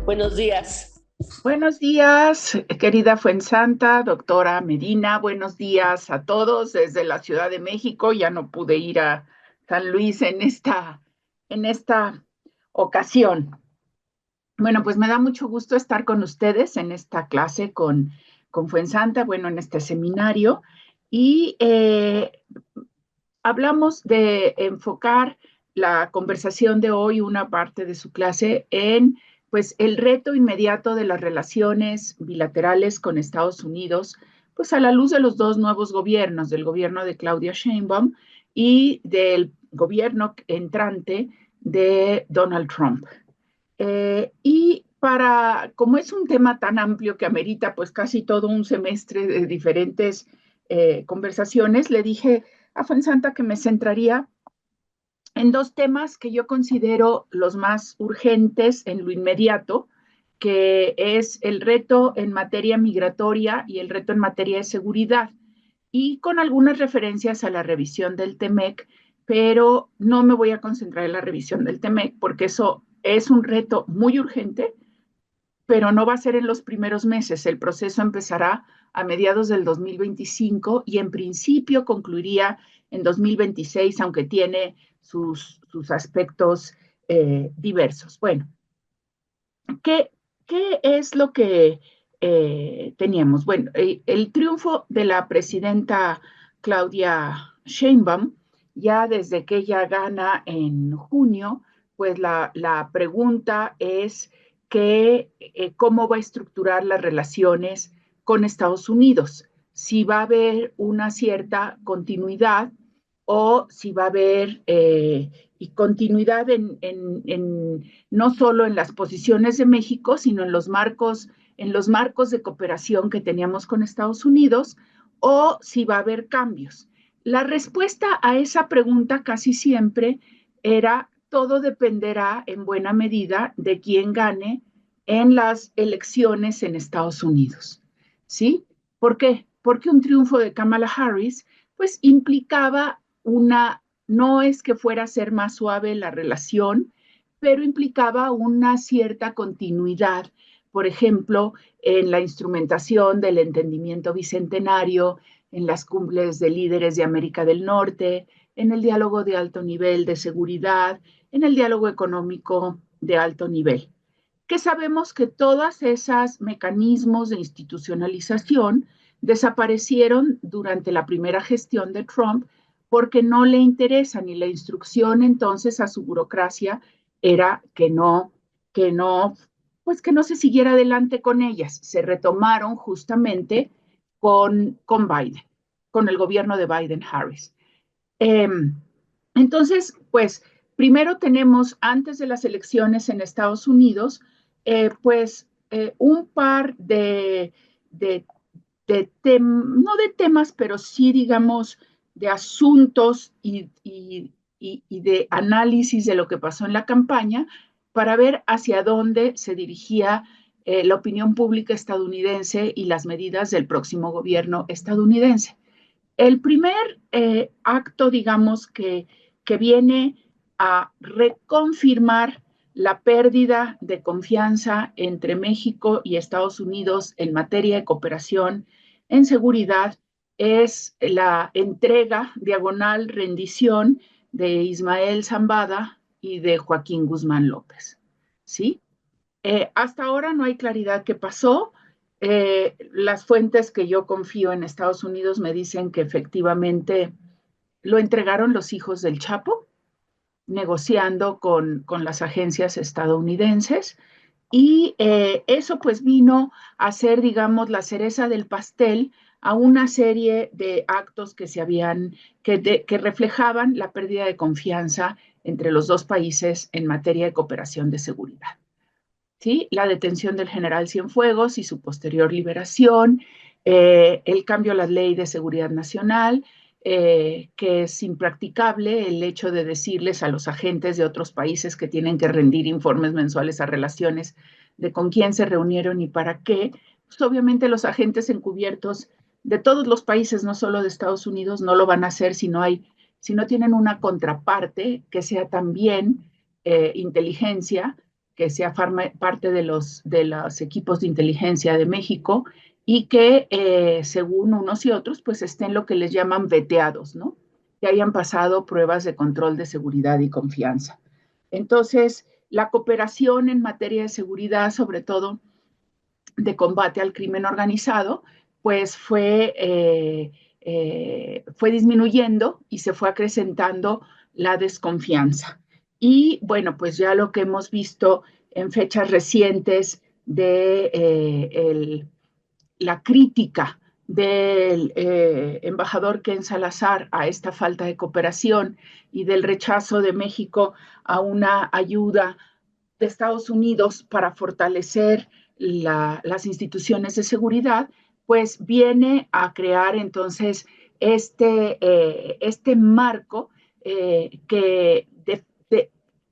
Buenos días. Buenos días, querida Fuensanta, doctora Medina. Buenos días a todos desde la Ciudad de México. Ya no pude ir a San Luis en esta ocasión. Bueno, pues me da mucho gusto estar con ustedes en esta clase con Fuensanta, bueno, en este seminario. Y hablamos de enfocar la conversación de hoy, una parte de su clase, en pues el reto inmediato de las relaciones bilaterales con Estados Unidos, pues a la luz de los dos nuevos gobiernos, del gobierno de Claudia Sheinbaum y del gobierno entrante de Donald Trump. Como es un tema tan amplio que amerita pues casi todo un semestre de diferentes conversaciones, le dije a Fuensanta que me centraría en dos temas que yo considero los más urgentes en lo inmediato, que es el reto en materia migratoria y el reto en materia de seguridad, y con algunas referencias a la revisión del TEMEC, pero no me voy a concentrar en la revisión del TEMEC porque eso es un reto muy urgente, pero no va a ser en los primeros meses. El proceso empezará a mediados del 2025 y en principio concluiría en 2026, aunque tiene sus aspectos diversos. Bueno, ¿qué, ¿qué es lo que teníamos? Bueno, el triunfo de la presidenta Claudia Sheinbaum, ya desde que ella gana en junio, pues la pregunta es cómo va a estructurar las relaciones con Estados Unidos, si va a haber una cierta continuidad o si va a haber y continuidad no solo en las posiciones de México, sino en los marcos de cooperación que teníamos con Estados Unidos, o si va a haber cambios. La respuesta a esa pregunta casi siempre era: todo dependerá en buena medida de quién gane en las elecciones en Estados Unidos. ¿Sí? ¿Por qué? Porque un triunfo de Kamala Harris pues implicaba no es que fuera a ser más suave la relación, pero implicaba una cierta continuidad, por ejemplo, en la instrumentación del entendimiento bicentenario, en las cumbres de líderes de América del Norte, en el diálogo de alto nivel de seguridad, en el diálogo económico de alto nivel. Que sabemos que todos esos mecanismos de institucionalización desaparecieron durante la primera gestión de Trump porque no le interesan, y la instrucción entonces a su burocracia era que no se siguiera adelante con ellas. Se retomaron justamente con Biden, con el gobierno de Biden-Harris. Eh, entonces, pues, primero tenemos, antes de las elecciones en Estados Unidos, un par no de temas, pero sí, digamos, de asuntos y de análisis de lo que pasó en la campaña para ver hacia dónde se dirigía la opinión pública estadounidense y las medidas del próximo gobierno estadounidense. El primer acto, digamos, que viene a reconfirmar la pérdida de confianza entre México y Estados Unidos en materia de cooperación en seguridad es la entrega diagonal rendición de Ismael Zambada y de Joaquín Guzmán López. ¿Sí? Hasta ahora no hay claridad qué pasó. Las fuentes que yo confío en Estados Unidos me dicen que efectivamente lo entregaron los hijos del Chapo, negociando con las agencias estadounidenses. Y eso pues vino a ser, digamos, la cereza del pastel a una serie de actos que reflejaban la pérdida de confianza entre los dos países en materia de cooperación de seguridad. ¿Sí? La detención del general Cienfuegos y su posterior liberación, el cambio a la ley de seguridad nacional, que es impracticable el hecho de decirles a los agentes de otros países que tienen que rendir informes mensuales a relaciones de con quién se reunieron y para qué. Pues obviamente los agentes encubiertos de todos los países, no solo de Estados Unidos, no lo van a hacer si no tienen una contraparte que sea también inteligencia, que sea parte de los equipos de inteligencia de México y que, según unos y otros, pues estén lo que les llaman veteados, ¿no? Que hayan pasado pruebas de control de seguridad y confianza. Entonces, la cooperación en materia de seguridad, sobre todo de combate al crimen organizado, pues fue disminuyendo y se fue acrecentando la desconfianza. Y bueno, pues ya lo que hemos visto en fechas recientes de la crítica del embajador Ken Salazar a esta falta de cooperación y del rechazo de México a una ayuda de Estados Unidos para fortalecer las instituciones de seguridad, pues viene a crear entonces este marco que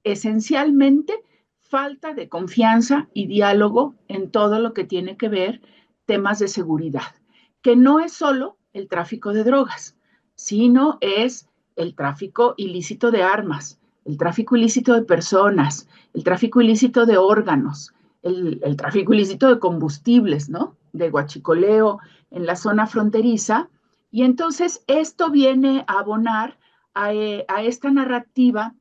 esencialmente falta de confianza y diálogo en todo lo que tiene que ver temas de seguridad, que no es solo el tráfico de drogas, sino es el tráfico ilícito de armas, el tráfico ilícito de personas, el tráfico ilícito de órganos, el tráfico ilícito de combustibles, ¿no? De huachicoleo en la zona fronteriza. Y entonces esto viene a abonar a esta narrativa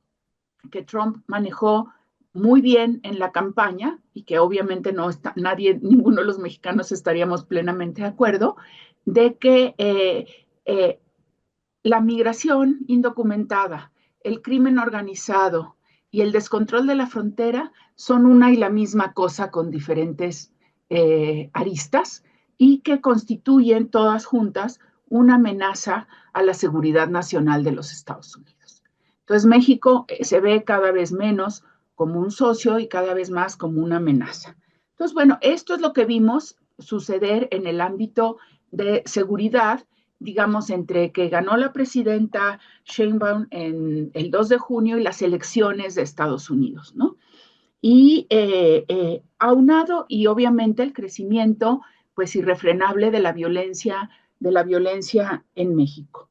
que Trump manejó muy bien en la campaña y que obviamente no está, nadie, ninguno de los mexicanos estaríamos plenamente de acuerdo, de que la migración indocumentada, el crimen organizado y el descontrol de la frontera son una y la misma cosa con diferentes aristas y que constituyen todas juntas una amenaza a la seguridad nacional de los Estados Unidos. Entonces México se ve cada vez menos como un socio y cada vez más como una amenaza. Entonces, bueno, esto es lo que vimos suceder en el ámbito de seguridad, digamos, entre que ganó la presidenta Sheinbaum en el 2 de junio y las elecciones de Estados Unidos, ¿no? Y aunado y obviamente el crecimiento, pues irrefrenable de la violencia en México.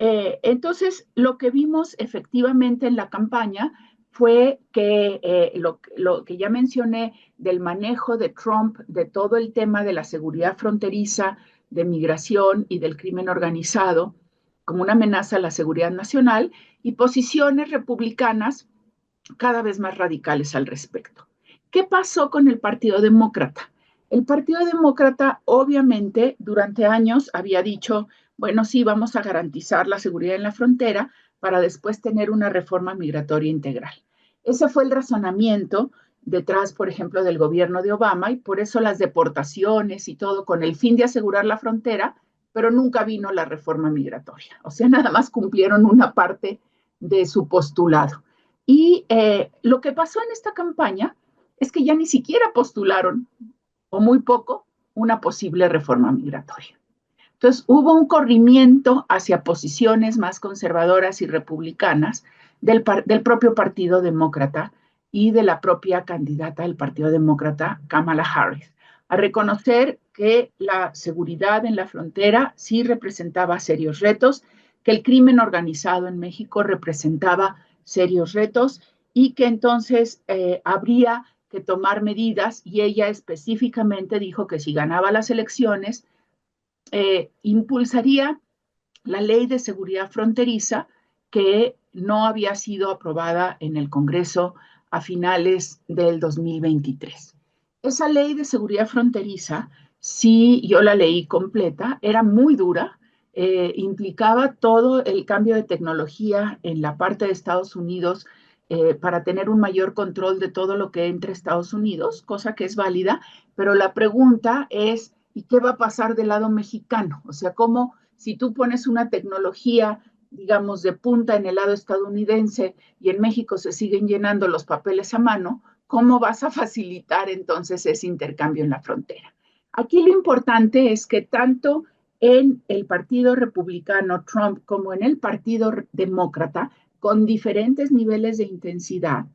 Entonces, lo que vimos efectivamente en la campaña fue que lo que ya mencioné del manejo de Trump, de todo el tema de la seguridad fronteriza, de migración y del crimen organizado, como una amenaza a la seguridad nacional, y posiciones republicanas cada vez más radicales al respecto. ¿Qué pasó con el Partido Demócrata? El Partido Demócrata, obviamente, durante años había dicho, bueno, sí, vamos a garantizar la seguridad en la frontera para después tener una reforma migratoria integral. Ese fue el razonamiento detrás, por ejemplo, del gobierno de Obama, y por eso las deportaciones y todo con el fin de asegurar la frontera, pero nunca vino la reforma migratoria. O sea, nada más cumplieron una parte de su postulado. Y lo que pasó en esta campaña es que ya ni siquiera postularon, o muy poco, una posible reforma migratoria. Entonces, hubo un corrimiento hacia posiciones más conservadoras y republicanas del propio Partido Demócrata y de la propia candidata del Partido Demócrata, Kamala Harris, a reconocer que la seguridad en la frontera sí representaba serios retos, que el crimen organizado en México representaba serios retos y que entonces habría que tomar medidas, y ella específicamente dijo que si ganaba las elecciones, impulsaría la ley de seguridad fronteriza que no había sido aprobada en el Congreso a finales del 2023. Esa ley de seguridad fronteriza, sí, yo la leí completa, era muy dura, implicaba todo el cambio de tecnología en la parte de Estados Unidos para tener un mayor control de todo lo que entra a Estados Unidos, cosa que es válida, pero la pregunta es, ¿y qué va a pasar del lado mexicano? O sea, ¿cómo si tú pones una tecnología, digamos, de punta en el lado estadounidense y en México se siguen llenando los papeles a mano, ¿cómo vas a facilitar entonces ese intercambio en la frontera? Aquí lo importante es que tanto en el Partido Republicano Trump como en el Partido Demócrata, con diferentes niveles de intensidad,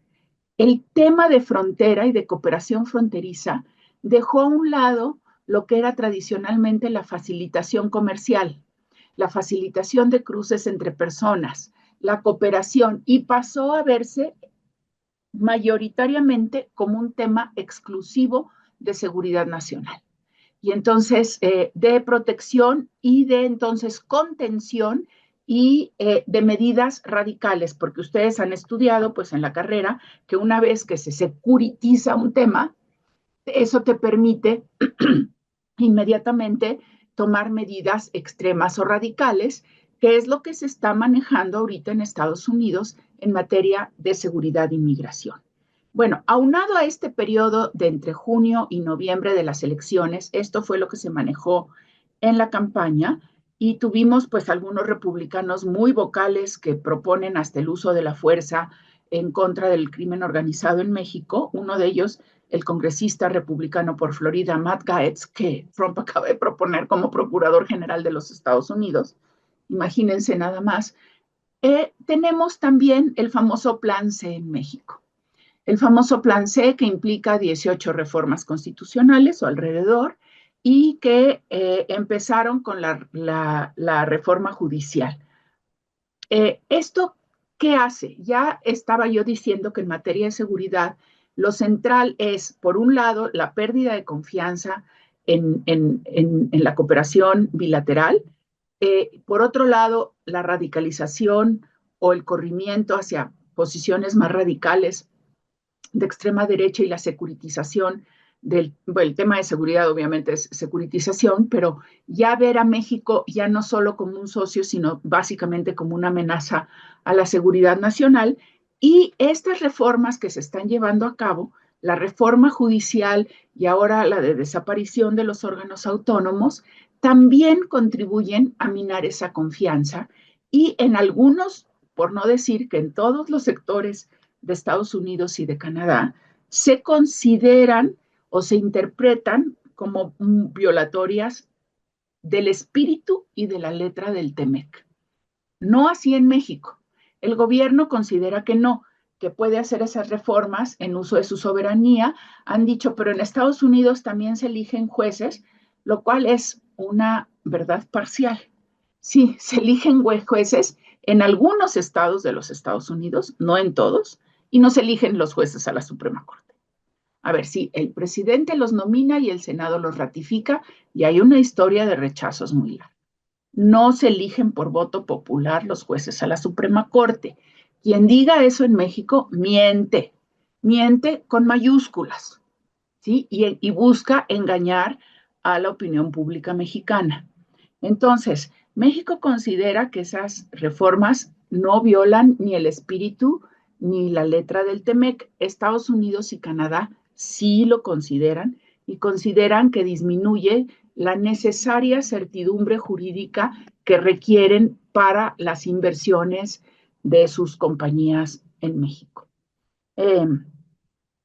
el tema de frontera y de cooperación fronteriza dejó a un lado lo que era tradicionalmente la facilitación comercial, la facilitación de cruces entre personas, la cooperación, y pasó a verse mayoritariamente como un tema exclusivo de seguridad nacional. Y entonces de protección y de entonces contención y de medidas radicales, porque ustedes han estudiado pues en la carrera que una vez que se securitiza un tema, eso te permite inmediatamente tomar medidas extremas o radicales, que es lo que se está manejando ahorita en Estados Unidos en materia de seguridad e inmigración. Bueno, aunado a este periodo de entre junio y noviembre de las elecciones, esto fue lo que se manejó en la campaña y tuvimos pues algunos republicanos muy vocales que proponen hasta el uso de la fuerza en contra del crimen organizado en México. Uno de ellos, el congresista republicano por Florida, Matt Gaetz, que Trump acaba de proponer como procurador general de los Estados Unidos. Imagínense nada más. Tenemos también el famoso Plan C en México. El famoso Plan C que implica 18 reformas constitucionales o alrededor y que empezaron con la reforma judicial. ¿Esto qué hace? Ya estaba yo diciendo que en materia de seguridad lo central es, por un lado, la pérdida de confianza en la cooperación bilateral, por otro lado, la radicalización o el corrimiento hacia posiciones más radicales de extrema derecha y la securitización bueno, el tema de seguridad obviamente es securitización, pero ya ver a México ya no solo como un socio, sino básicamente como una amenaza a la seguridad nacional. Y estas reformas que se están llevando a cabo, la reforma judicial y ahora la de desaparición de los órganos autónomos, también contribuyen a minar esa confianza y en algunos, por no decir que en todos los sectores de Estados Unidos y de Canadá, se consideran o se interpretan como violatorias del espíritu y de la letra del TEMEC. No así en México. El gobierno considera que no, que puede hacer esas reformas en uso de su soberanía. Han dicho, pero en Estados Unidos también se eligen jueces, lo cual es una verdad parcial. Sí, se eligen jueces en algunos estados de los Estados Unidos, no en todos, y no se eligen los jueces a la Suprema Corte. A ver, sí, el presidente los nomina y el Senado los ratifica, y hay una historia de rechazos muy larga. No se eligen por voto popular los jueces a la Suprema Corte. Quien diga eso en México miente, miente con mayúsculas, ¿sí? Y busca engañar a la opinión pública mexicana. Entonces, México considera que esas reformas no violan ni el espíritu ni la letra del TEMEC. Estados Unidos y Canadá sí lo consideran y consideran que disminuye la necesaria certidumbre jurídica que requieren para las inversiones de sus compañías en México. En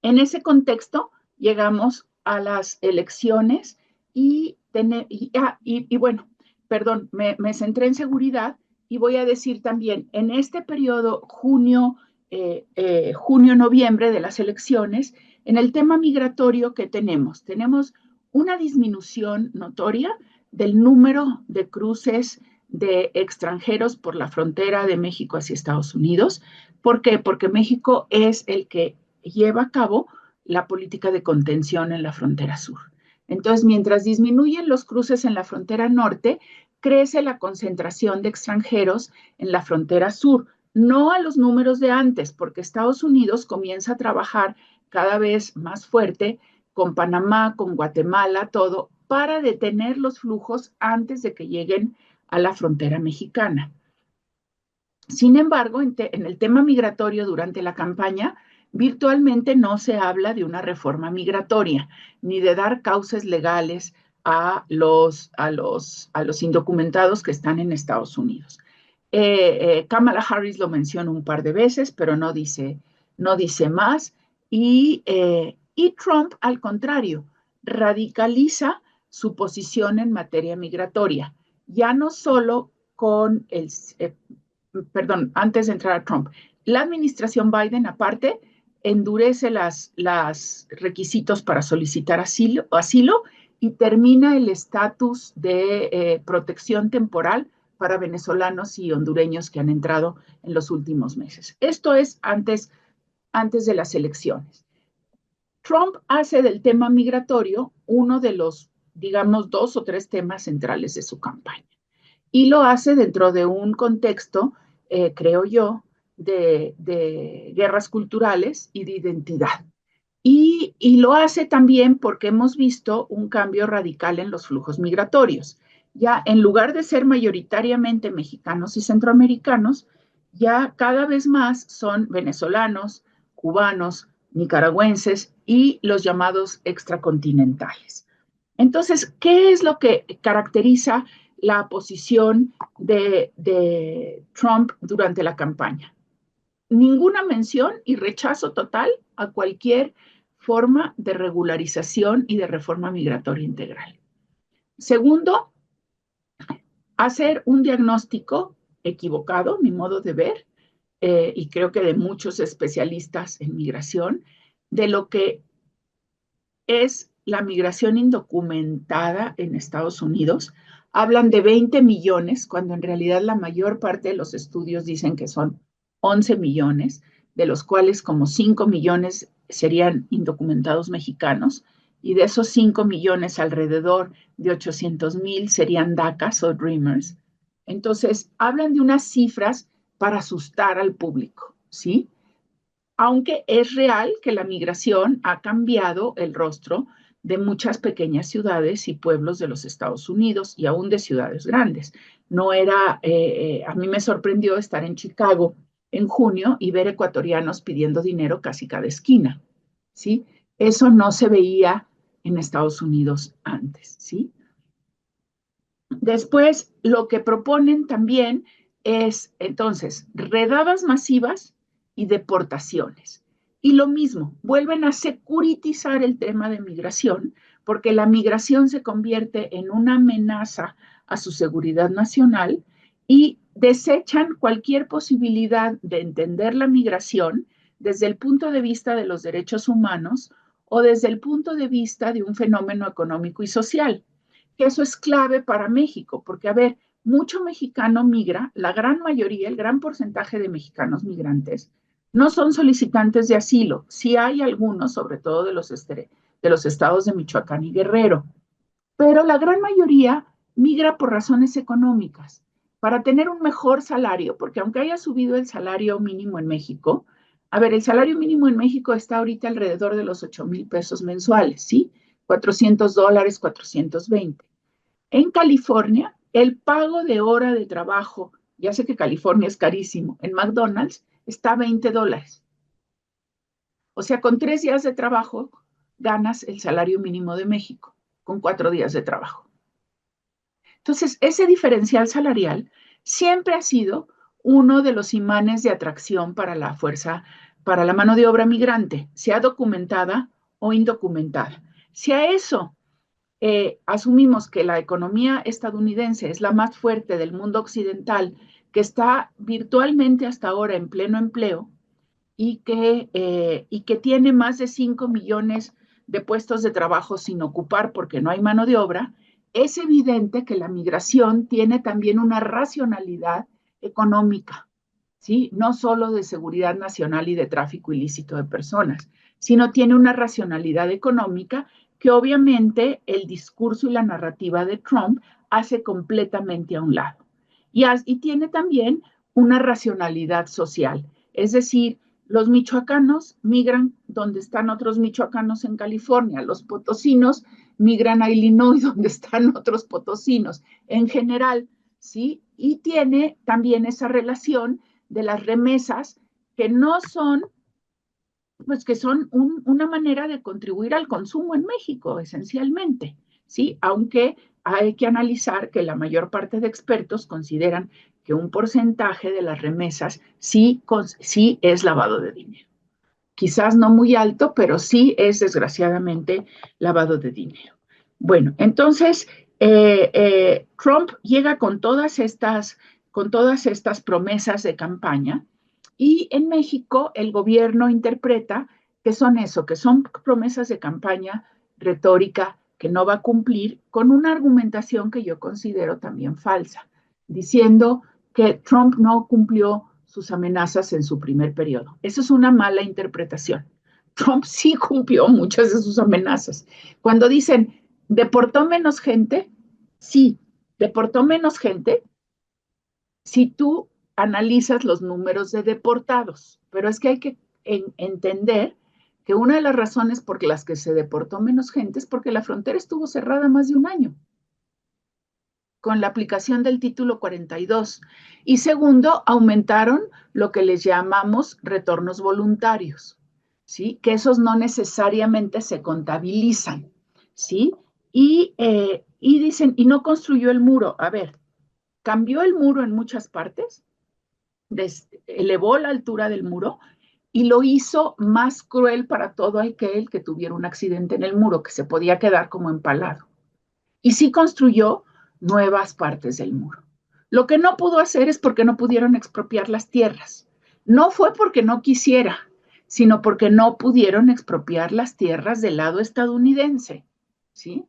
ese contexto llegamos a las elecciones y bueno, perdón, me centré en seguridad y voy a decir también, en este periodo junio-noviembre de las elecciones, en el tema migratorio que tenemos una disminución notoria del número de cruces de extranjeros por la frontera de México hacia Estados Unidos. ¿Por qué? Porque México es el que lleva a cabo la política de contención en la frontera sur. Entonces, mientras disminuyen los cruces en la frontera norte, crece la concentración de extranjeros en la frontera sur, no a los números de antes, porque Estados Unidos comienza a trabajar cada vez más fuerte con Panamá, con Guatemala, todo, para detener los flujos antes de que lleguen a la frontera mexicana. Sin embargo, en el tema migratorio durante la campaña, virtualmente no se habla de una reforma migratoria, ni de dar causas legales a los indocumentados que están en Estados Unidos. Kamala Harris lo menciona un par de veces, pero no dice más. Y Trump, al contrario, radicaliza su posición en materia migratoria, ya no solo con perdón, antes de entrar a Trump, la administración Biden, aparte, endurece los requisitos para solicitar asilo y termina el estatus de protección temporal para venezolanos y hondureños que han entrado en los últimos meses. Esto es antes antes de las elecciones. Trump hace del tema migratorio uno de los, digamos, 2 o 3 temas centrales de su campaña. Y lo hace dentro de un contexto, creo yo, de guerras culturales y de identidad. Y lo hace también porque hemos visto un cambio radical en los flujos migratorios. Ya en lugar de ser mayoritariamente mexicanos y centroamericanos, ya cada vez más son venezolanos, cubanos, nicaragüenses y los llamados extracontinentales. Entonces, ¿qué es lo que caracteriza la posición de Trump durante la campaña? Ninguna mención y rechazo total a cualquier forma de regularización y de reforma migratoria integral. Segundo, hacer un diagnóstico equivocado, mi modo de ver, y creo que de muchos especialistas en migración, de lo que es la migración indocumentada en Estados Unidos. Hablan de 20 millones, cuando en realidad la mayor parte de los estudios dicen que son 11 millones, de los cuales como 5 millones serían indocumentados mexicanos, y de esos 5 millones alrededor de 800,000 serían DACAs o Dreamers. Entonces, hablan de unas cifras para asustar al público, ¿sí? Aunque es real que la migración ha cambiado el rostro de muchas pequeñas ciudades y pueblos de los Estados Unidos y aún de ciudades grandes. No era, a mí me sorprendió estar en Chicago en junio y ver ecuatorianos pidiendo dinero casi cada esquina, ¿sí? Eso no se veía en Estados Unidos antes, ¿sí? Después, lo que proponen también es, entonces, redadas masivas y deportaciones. Y lo mismo, vuelven a securitizar el tema de migración, porque la migración se convierte en una amenaza a su seguridad nacional y desechan cualquier posibilidad de entender la migración desde el punto de vista de los derechos humanos o desde el punto de vista de un fenómeno económico y social, que eso es clave para México, porque, a ver, mucho mexicano migra, la gran mayoría, el gran porcentaje de mexicanos migrantes, no son solicitantes de asilo. Sí hay algunos, sobre todo de los estados de Michoacán y Guerrero, pero la gran mayoría migra por razones económicas, para tener un mejor salario, porque aunque haya subido el salario mínimo en México, a ver, el salario mínimo en México está ahorita alrededor de los 8,000 pesos mensuales, ¿sí? $400, 420. En California, el pago de hora de trabajo, ya sé que California es carísimo, en McDonald's está a $20. O sea, con 3 días de trabajo ganas el salario mínimo de México, con 4 días de trabajo. Entonces, ese diferencial salarial siempre ha sido uno de los imanes de atracción para la fuerza, para la mano de obra migrante, sea documentada o indocumentada. Si a eso asumimos que la economía estadounidense es la más fuerte del mundo occidental, que está virtualmente hasta ahora en pleno empleo y que tiene más de 5 millones de puestos de trabajo sin ocupar porque no hay mano de obra, es evidente que la migración tiene también una racionalidad económica, ¿sí? No solo de seguridad nacional y de tráfico ilícito de personas, sino tiene una racionalidad económica que obviamente el discurso y la narrativa de Trump hace completamente a un lado. Y tiene también una racionalidad social, es decir, los michoacanos migran donde están otros michoacanos en California, los potosinos migran a Illinois donde están otros potosinos, en general, ¿sí? Y tiene también esa relación de las remesas que no son, pues que son una manera de contribuir al consumo en México, esencialmente, ¿sí? Aunque hay que analizar que la mayor parte de expertos consideran que un porcentaje de las remesas sí es lavado de dinero. Quizás no muy alto, pero sí es desgraciadamente lavado de dinero. Bueno, entonces Trump llega con todas estas promesas de campaña y en México el gobierno interpreta que son eso, que son promesas de campaña retórica que no va a cumplir con una argumentación que yo considero también falsa, diciendo que Trump no cumplió sus amenazas en su primer periodo. Eso es una mala interpretación. Trump sí cumplió muchas de sus amenazas. Cuando dicen, deportó menos gente, sí, deportó menos gente si tú analizas los números de deportados. Pero es que hay que entender que una de las razones por las que se deportó menos gente es porque la frontera estuvo cerrada más de un año con la aplicación del título 42. Y segundo, aumentaron lo que les llamamos retornos voluntarios, ¿sí? Que esos no necesariamente se contabilizan, ¿sí? Y dicen, y no construyó el muro. A ver, cambió el muro en muchas partes, elevó la altura del muro y lo hizo más cruel para todo aquel que tuviera un accidente en el muro, que se podía quedar como empalado. Y sí construyó nuevas partes del muro. Lo que no pudo hacer es porque no pudieron expropiar las tierras. No fue porque no quisiera, sino porque no pudieron expropiar las tierras del lado estadounidense, ¿sí?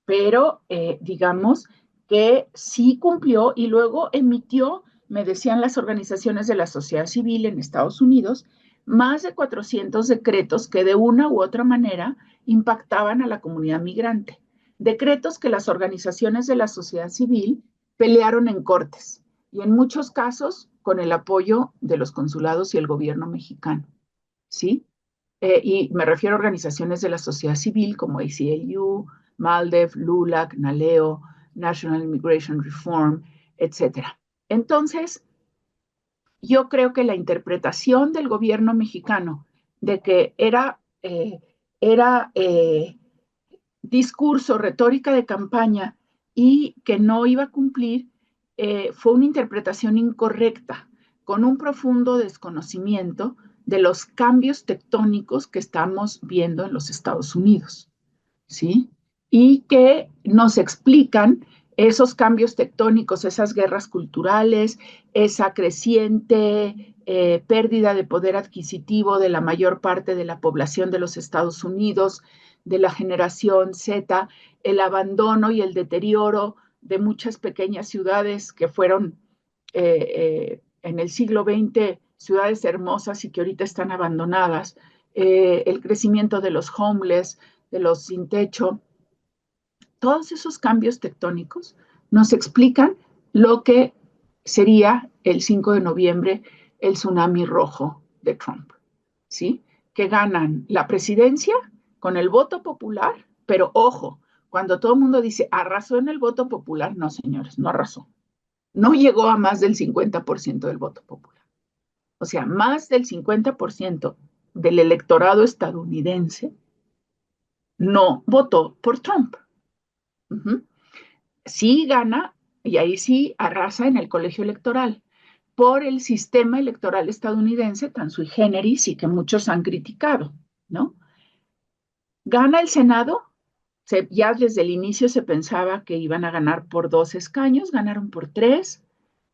Pero digamos que sí cumplió y luego emitió, me decían las organizaciones de la sociedad civil en Estados Unidos, más de 400 decretos que de una u otra manera impactaban a la comunidad migrante. Decretos que las organizaciones de la sociedad civil pelearon en cortes y en muchos casos con el apoyo de los consulados y el gobierno mexicano, ¿sí? Y me refiero a organizaciones de la sociedad civil como ACLU, MALDEF, LULAC, NALEO, National Immigration Reform, etcétera. Entonces, yo creo que la interpretación del gobierno mexicano de que era discurso, retórica de campaña y que no iba a cumplir, fue una interpretación incorrecta, con un profundo desconocimiento de los cambios tectónicos que estamos viendo en los Estados Unidos, ¿sí? Y que nos explican esos cambios tectónicos, esas guerras culturales, esa creciente pérdida de poder adquisitivo de la mayor parte de la población de los Estados Unidos, de la generación Z, el abandono y el deterioro de muchas pequeñas ciudades que fueron en el siglo XX ciudades hermosas y que ahorita están abandonadas, el crecimiento de los homeless, de los sin techo, todos esos cambios tectónicos nos explican lo que sería el 5 de noviembre el tsunami rojo de Trump, ¿sí? Que ganan la presidencia con el voto popular, pero ojo, cuando todo el mundo dice arrasó en el voto popular, no señores, no arrasó. No llegó a más del 50% del voto popular. O sea, más del 50% del electorado estadounidense no votó por Trump. Uh-huh. Sí gana, y ahí sí arrasa en el colegio electoral, por el sistema electoral estadounidense tan sui generis y que muchos han criticado, ¿no? Gana el Senado, ya desde el inicio se pensaba que iban a ganar por 2 escaños, ganaron por 3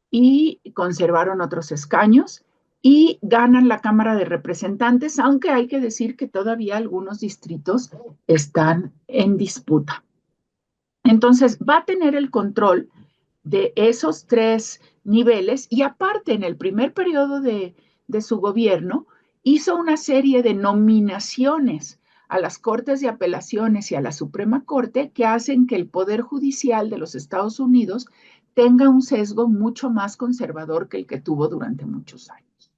y conservaron otros escaños y ganan la Cámara de Representantes, aunque hay que decir que todavía algunos distritos están en disputa. Entonces, va a tener el control de esos 3 niveles y aparte en el primer periodo de su gobierno hizo una serie de nominaciones a las Cortes de Apelaciones y a la Suprema Corte que hacen que el Poder Judicial de los Estados Unidos tenga un sesgo mucho más conservador que el que tuvo durante muchos años.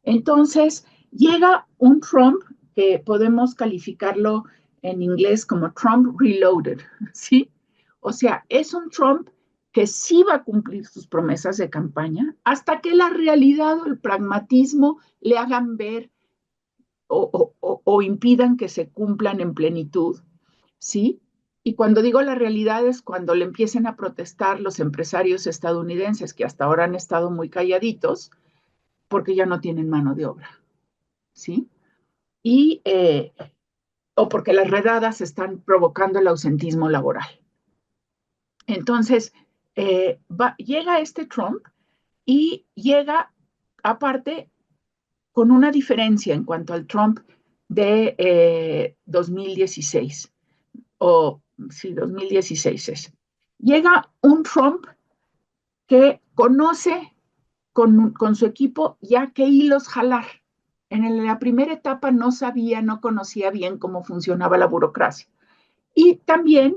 Entonces, llega un Trump que podemos calificarlo en inglés como Trump Reloaded, ¿sí? O sea, es un Trump que sí va a cumplir sus promesas de campaña hasta que la realidad o el pragmatismo le hagan ver o impidan que se cumplan en plenitud, ¿sí? Y cuando digo la realidad es cuando le empiecen a protestar los empresarios estadounidenses que hasta ahora han estado muy calladitos porque ya no tienen mano de obra, ¿sí? Y, o porque las redadas están provocando el ausentismo laboral. Entonces, llega este Trump y llega, aparte, con una diferencia en cuanto al Trump de 2016, o sí, 2016 es. Llega un Trump que conoce con su equipo ya qué hilos jalar. En la primera etapa no sabía, no conocía bien cómo funcionaba la burocracia. Y también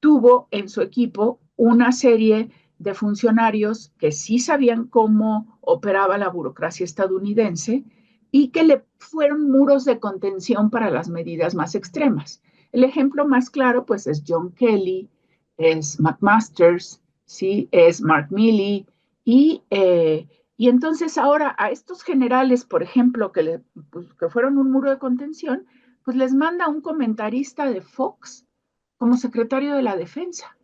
tuvo en su equipo una serie de funcionarios que sí sabían cómo operaba la burocracia estadounidense y que le fueron muros de contención para las medidas más extremas. El ejemplo más claro, pues, es John Kelly, es McMaster, ¿sí? Es Mark Milley, y, eh, y entonces ahora a estos generales, por ejemplo, pues, que fueron un muro de contención, pues les manda un comentarista de Fox como secretario de la Defensa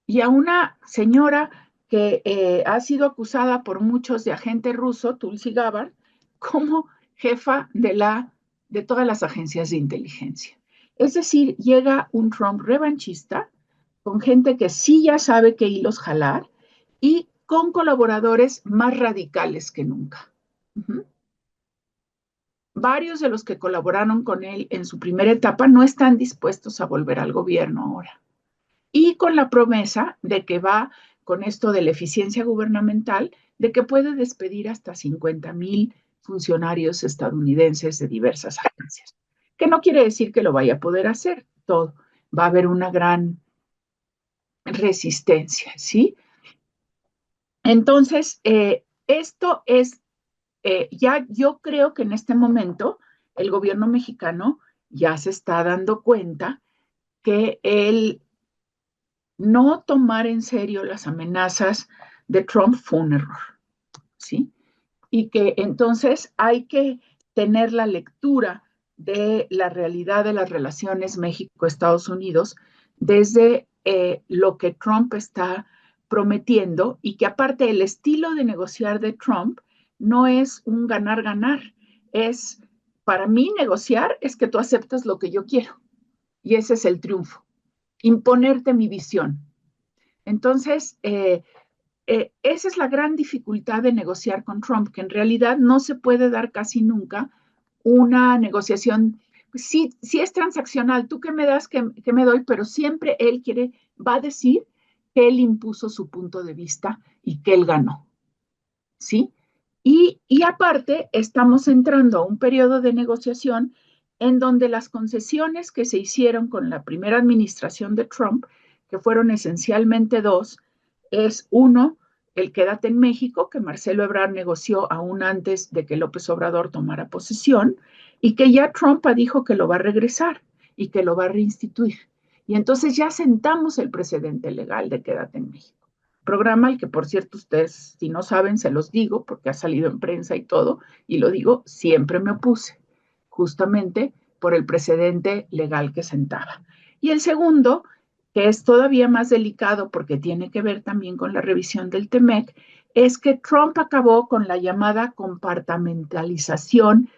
y a una señora que ha sido acusada por muchos de agente ruso, Tulsi Gabbard, como jefa de todas las agencias de inteligencia. Es decir, llega un Trump revanchista con gente que sí ya sabe qué hilos jalar y con colaboradores más radicales que nunca. Uh-huh. Varios de los que colaboraron con él en su primera etapa no están dispuestos a volver al gobierno ahora. Y con la promesa de que va con esto de la eficiencia gubernamental, de que puede despedir hasta 50,000 funcionarios estadounidenses de diversas agencias. Que no quiere decir que lo vaya a poder hacer todo. Va a haber una gran resistencia, ¿sí? Entonces, esto es ya yo creo que en este momento el gobierno mexicano ya se está dando cuenta que el no tomar en serio las amenazas de Trump fue un error, ¿sí? Y que entonces hay que tener la lectura de la realidad de las relaciones México-Estados Unidos desde lo que Trump está prometiendo y que aparte el estilo de negociar de Trump no es un ganar-ganar, es para mí negociar es que tú aceptas lo que yo quiero y ese es el triunfo, imponerte mi visión. Entonces, esa es la gran dificultad de negociar con Trump, que en realidad no se puede dar casi nunca una negociación. Sí, sí es transaccional, tú qué me das, qué me doy, pero siempre él va a decir que él impuso su punto de vista y que él ganó, ¿sí? Y aparte, estamos entrando a un periodo de negociación en donde las concesiones que se hicieron con la primera administración de Trump, que fueron esencialmente dos, es uno, el quédate en México, que Marcelo Ebrard negoció aún antes de que López Obrador tomara posesión, y que ya Trump dijo que lo va a regresar y que lo va a reinstituir. Y entonces ya sentamos el precedente legal de quédate en México. Programa al que, por cierto, ustedes, si no saben, se los digo, porque ha salido en prensa y todo, y lo digo, siempre me opuse, justamente por el precedente legal que sentaba. Y el segundo, que es todavía más delicado porque tiene que ver también con la revisión del TEMEC, es que Trump acabó con la llamada compartamentalización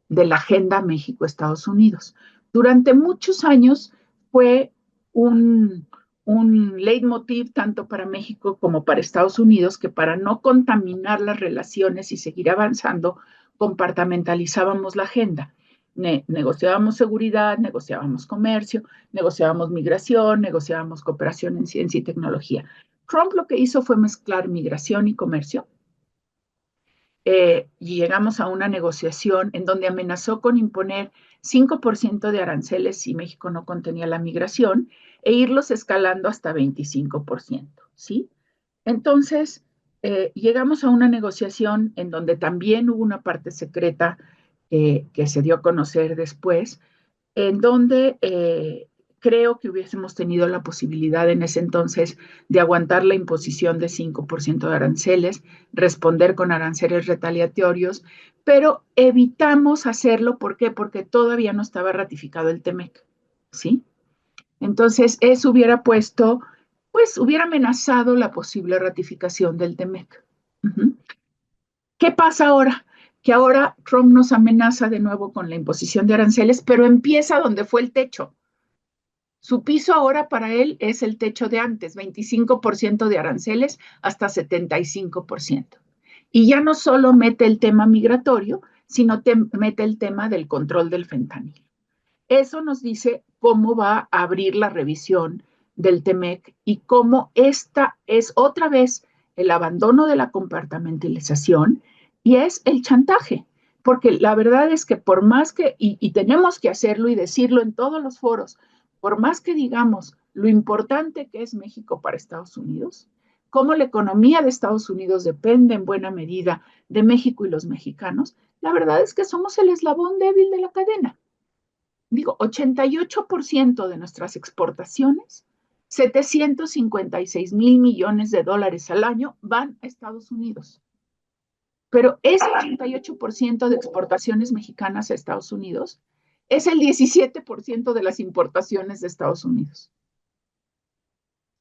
de la agenda México-Estados Unidos. Durante muchos años fue un leitmotiv tanto para México como para Estados Unidos, que para no contaminar las relaciones y seguir avanzando, compartamentalizábamos la agenda. Negociábamos seguridad, negociábamos comercio, negociábamos migración, negociábamos cooperación en ciencia y tecnología. Trump lo que hizo fue mezclar migración y comercio. Y llegamos a una negociación en donde amenazó con imponer 5% de aranceles si México no contenía la migración e irlos escalando hasta 25%, ¿sí? Entonces, llegamos a una negociación en donde también hubo una parte secreta que se dio a conocer después, en donde creo que hubiésemos tenido la posibilidad en ese entonces de aguantar la imposición de 5% de aranceles, responder con aranceles retaliatorios, pero evitamos hacerlo. ¿Por qué? Porque todavía no estaba ratificado el TEMEC, ¿sí? Entonces, eso hubiera puesto, pues hubiera amenazado la posible ratificación del TEMEC. Uh-huh. ¿Qué pasa ahora? Que ahora Trump nos amenaza de nuevo con la imposición de aranceles, pero empieza donde fue el techo. Su piso ahora para él es el techo de antes, 25% de aranceles hasta 75%. Y ya no solo mete el tema migratorio, sino mete el tema del control del fentanilo. Eso nos dice cómo va a abrir la revisión del TEMEC y cómo esta es otra vez el abandono de la compartimentalización y es el chantaje. Porque la verdad es que por más que, y tenemos que hacerlo y decirlo en todos los foros, por más que digamos lo importante que es México para Estados Unidos, cómo la economía de Estados Unidos depende en buena medida de México y los mexicanos, la verdad es que somos el eslabón débil de la cadena. Digo, 88% de nuestras exportaciones, 756,000 millones de dólares al año, van a Estados Unidos. Pero ese 88% de exportaciones mexicanas a Estados Unidos es el 17% de las importaciones de Estados Unidos.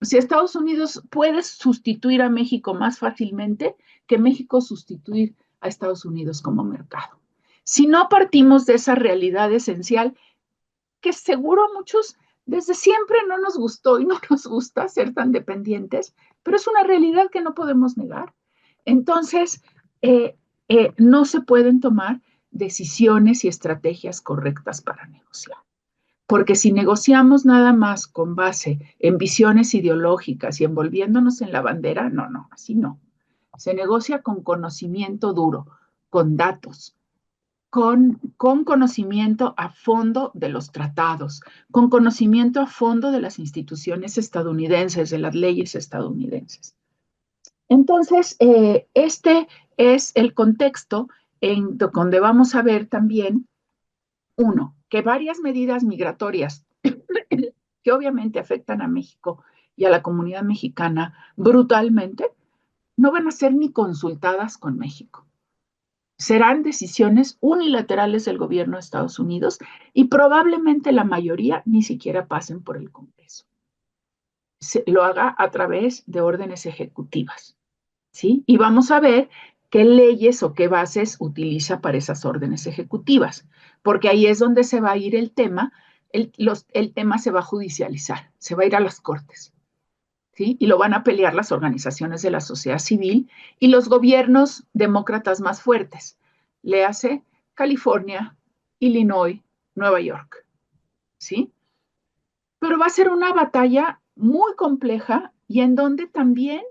Si Estados Unidos puede sustituir a México más fácilmente que México sustituir a Estados Unidos como mercado. Si no partimos de esa realidad esencial, que seguro a muchos desde siempre no nos gustó y no nos gusta ser tan dependientes, pero es una realidad que no podemos negar. Entonces, no se pueden tomar decisiones y estrategias correctas para negociar. Porque si negociamos nada más con base en visiones ideológicas y envolviéndonos en la bandera, no, así no. Se negocia con conocimiento duro, con datos, con conocimiento a fondo de los tratados, con conocimiento a fondo de las instituciones estadounidenses, de las leyes estadounidenses. Entonces, este es el contexto en donde vamos a ver también, uno, que varias medidas migratorias que obviamente afectan a México y a la comunidad mexicana brutalmente, no van a ser ni consultadas con México. Serán decisiones unilaterales del gobierno de Estados Unidos y probablemente la mayoría ni siquiera pasen por el Congreso. Lo haga a través de órdenes ejecutivas, ¿sí? Y vamos a ver qué leyes o qué bases utiliza para esas órdenes ejecutivas, porque ahí es donde se va a ir el tema, el tema se va a judicializar, se va a ir a las cortes, ¿sí? Y lo van a pelear las organizaciones de la sociedad civil y los gobiernos demócratas más fuertes, le hace California, Illinois, Nueva York, ¿sí? Pero va a ser una batalla muy compleja y en donde también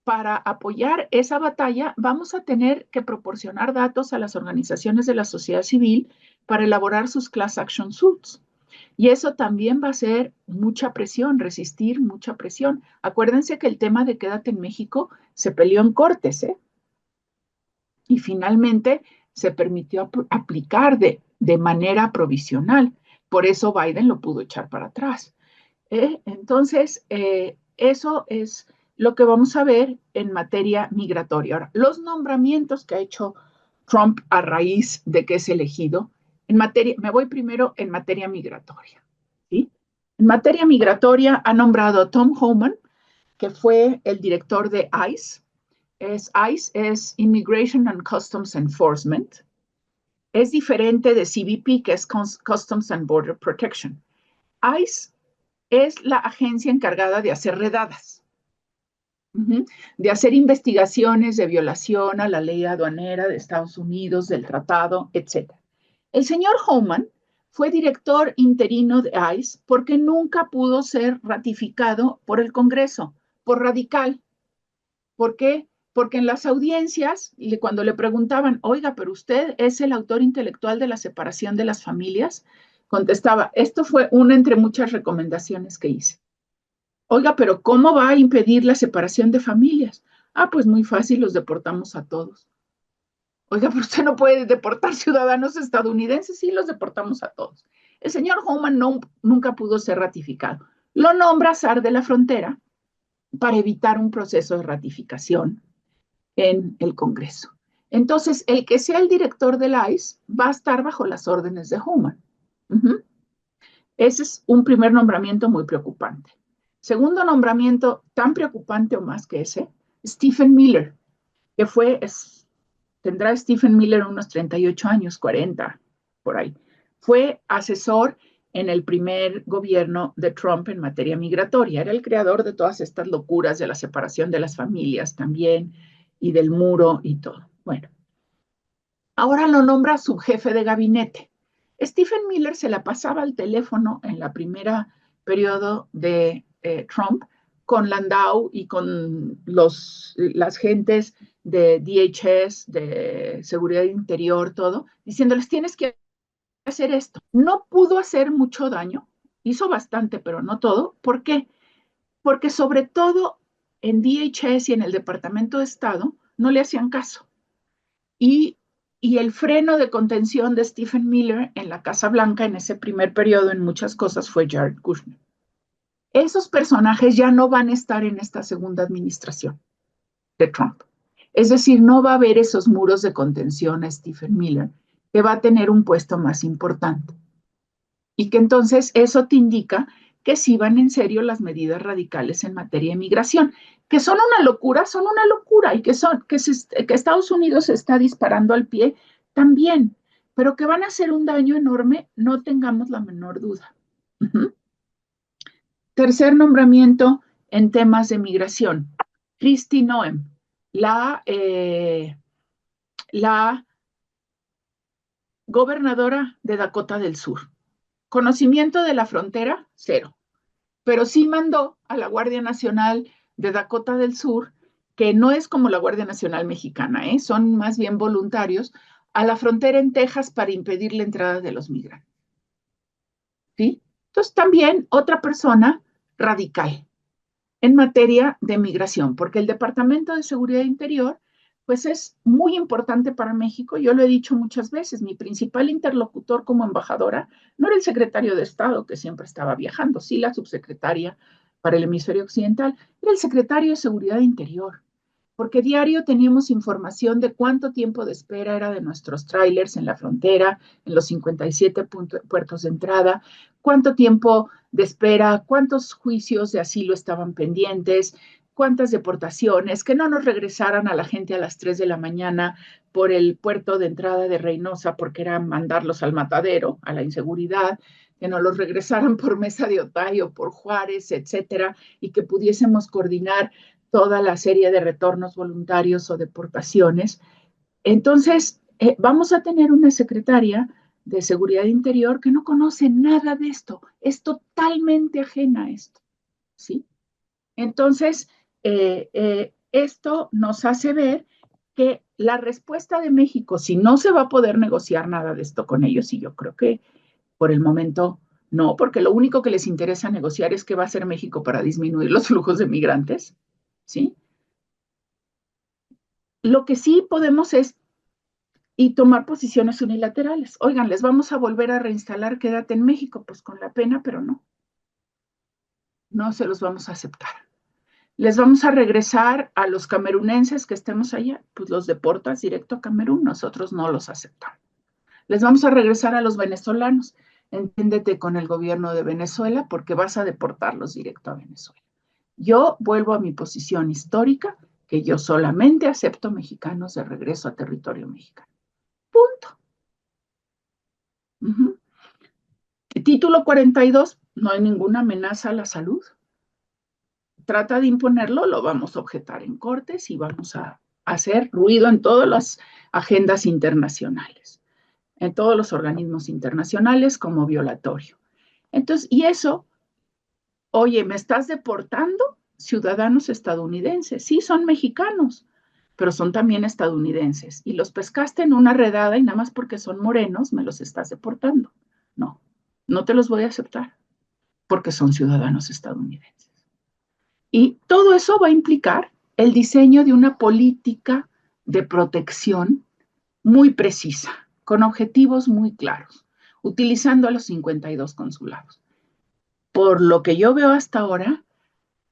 para apoyar esa batalla vamos a tener que proporcionar datos a las organizaciones de la sociedad civil para elaborar sus class action suits. Y eso también va a ser mucha presión, resistir mucha presión. Acuérdense que el tema de Quédate en México se peleó en cortes, ¿eh? Y finalmente se permitió aplicar de manera provisional. Por eso Biden lo pudo echar para atrás. Entonces, eso es lo que vamos a ver en materia migratoria. Ahora, los nombramientos que ha hecho Trump a raíz de que es elegido, me voy primero en materia migratoria, ¿sí? En materia migratoria ha nombrado a Tom Homan, que fue el director de ICE. ICE es Immigration and Customs Enforcement. Es diferente de CBP, que es Customs and Border Protection. ICE es la agencia encargada de hacer redadas, de hacer investigaciones de violación a la ley aduanera de Estados Unidos, del tratado, etc. El señor Homan fue director interino de ICE porque nunca pudo ser ratificado por el Congreso, por radical. ¿Por qué? Porque en las audiencias, cuando le preguntaban, oiga, pero usted es el autor intelectual de la separación de las familias, contestaba, esto fue una entre muchas recomendaciones que hice. Oiga, pero ¿cómo va a impedir la separación de familias? Ah, pues muy fácil, los deportamos a todos. Oiga, pero usted no puede deportar ciudadanos estadounidenses, sí, los deportamos a todos. El señor Homan nunca pudo ser ratificado. Lo nombra zar de la frontera para evitar un proceso de ratificación en el Congreso. Entonces, el que sea el director del ICE va a estar bajo las órdenes de Homan. Ese es un primer nombramiento muy preocupante. Segundo nombramiento, tan preocupante o más que ese, Stephen Miller, que tendrá Stephen Miller unos 38 años, 40, por ahí. Fue asesor en el primer gobierno de Trump en materia migratoria. Era el creador de todas estas locuras de la separación de las familias también y del muro y todo. Bueno, ahora lo nombra subjefe de gabinete. Stephen Miller se la pasaba al teléfono en la primera periodo de Trump con Landau y con las gentes de DHS, de Seguridad Interior, todo, diciéndoles, tienes que hacer esto. No pudo hacer mucho daño, hizo bastante, pero no todo. ¿Por qué? Porque sobre todo en DHS y en el Departamento de Estado no le hacían caso. Y el freno de contención de Stephen Miller en la Casa Blanca en ese primer periodo en muchas cosas fue Jared Kushner. Esos personajes ya no van a estar en esta segunda administración de Trump. Es decir, no va a haber esos muros de contención a Stephen Miller, que va a tener un puesto más importante. Y que entonces eso te indica que sí van en serio las medidas radicales en materia de migración, que son una locura, y que Estados Unidos se está disparando al pie también, pero que van a hacer un daño enorme, no tengamos la menor duda. Uh-huh. Tercer nombramiento en temas de migración, Kristi Noem, la gobernadora de Dakota del Sur. Conocimiento de la frontera, cero. Pero sí mandó a la Guardia Nacional de Dakota del Sur, que no es como la Guardia Nacional mexicana, son más bien voluntarios, a la frontera en Texas para impedir la entrada de los migrantes. ¿Sí? Entonces también otra persona radical en materia de migración, porque el Departamento de Seguridad Interior pues es muy importante para México. Yo lo he dicho muchas veces, mi principal interlocutor como embajadora no era el secretario de Estado, que siempre estaba viajando, sí la subsecretaria para el hemisferio occidental, era el secretario de Seguridad Interior, porque diario teníamos información de cuánto tiempo de espera era de nuestros trailers en la frontera, en los 57 puertos de entrada, cuánto tiempo de espera, cuántos juicios de asilo estaban pendientes, cuántas deportaciones, que no nos regresaran a la gente a las 3 de la mañana por el puerto de entrada de Reynosa, porque era mandarlos al matadero, a la inseguridad, que nos los regresaran por Mesa de Otay o por Juárez, etcétera, y que pudiésemos coordinar toda la serie de retornos voluntarios o deportaciones. Entonces, vamos a tener una secretaria de Seguridad Interior que no conoce nada de esto, es totalmente ajena a esto, ¿sí? Entonces, esto nos hace ver que la respuesta de México, si no se va a poder negociar nada de esto con ellos, y yo creo que por el momento no, porque lo único que les interesa negociar es qué va a hacer México para disminuir los flujos de migrantes, ¿sí? Lo que sí podemos es y tomar posiciones unilaterales. Oigan, les vamos a volver a reinstalar, quédate en México, pues con la pena, pero no se los vamos a aceptar. Les vamos a regresar a los camerunenses que estemos allá, pues los deportas directo a Camerún, nosotros no los aceptamos. Les vamos a regresar a los venezolanos, entiéndete con el gobierno de Venezuela porque vas a deportarlos directo a Venezuela. Yo vuelvo a mi posición histórica, que yo solamente acepto mexicanos de regreso a territorio mexicano. Punto. Uh-huh. Título 42, no hay ninguna amenaza a la salud. Trata de imponerlo, lo vamos a objetar en cortes y vamos a hacer ruido en todas las agendas internacionales, en todos los organismos internacionales como violatorio. Entonces, y eso, oye, ¿me estás deportando? Ciudadanos estadounidenses, sí, son mexicanos, pero son también estadounidenses. Y los pescaste en una redada y nada más porque son morenos me los estás deportando. No, no te los voy a aceptar porque son ciudadanos estadounidenses. Y todo eso va a implicar el diseño de una política de protección muy precisa, con objetivos muy claros, utilizando a los 52 consulados. Por lo que yo veo hasta ahora,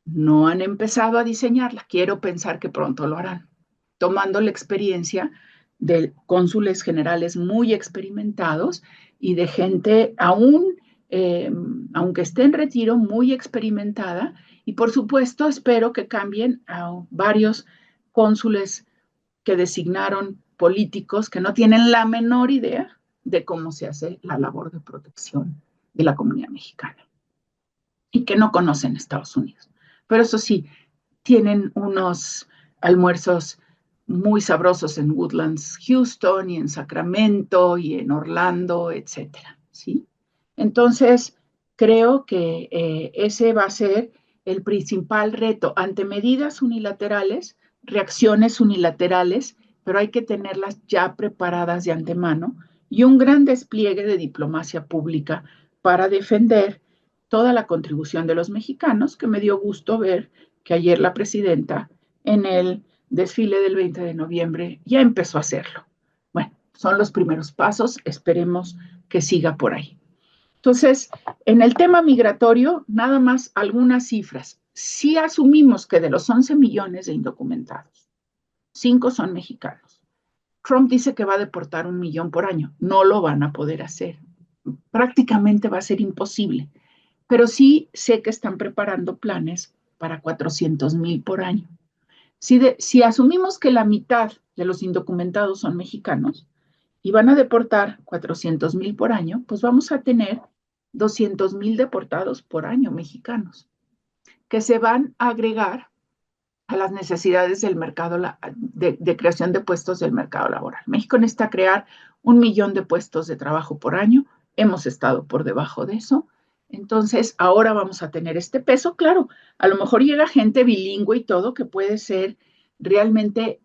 no han empezado a diseñarla. Quiero pensar que pronto lo harán, tomando la experiencia de cónsules generales muy experimentados y de gente aún, aunque esté en retiro, muy experimentada. Y por supuesto, espero que cambien a varios cónsules que designaron políticos que no tienen la menor idea de cómo se hace la labor de protección de la comunidad mexicana y que no conocen Estados Unidos. Pero eso sí, tienen unos almuerzos muy sabrosos en Woodlands, Houston y en Sacramento y en Orlando, etcétera, ¿sí? Entonces, creo que ese va a ser el principal reto ante medidas unilaterales, reacciones unilaterales, pero hay que tenerlas ya preparadas de antemano y un gran despliegue de diplomacia pública para defender toda la contribución de los mexicanos, que me dio gusto ver que ayer la presidenta en el desfile del 20 de noviembre ya empezó a hacerlo. Bueno, son los primeros pasos, esperemos que siga por ahí. Entonces, en el tema migratorio, nada más algunas cifras. Si asumimos que de los 11 millones de indocumentados, 5 son mexicanos. Trump dice que va a deportar 1 millón por año. No lo van a poder hacer. Prácticamente va a ser imposible. Pero sí sé que están preparando planes para 400,000 por año. Si asumimos que la mitad de los indocumentados son mexicanos y van a deportar 400,000 por año, pues vamos a tener 200,000 deportados por año mexicanos, que se van a agregar a las necesidades del mercado de creación de puestos del mercado laboral. México necesita crear 1 millón de puestos de trabajo por año. Hemos estado por debajo de eso. Entonces, ahora vamos a tener este peso. Claro, a lo mejor llega gente bilingüe y todo que puede ser realmente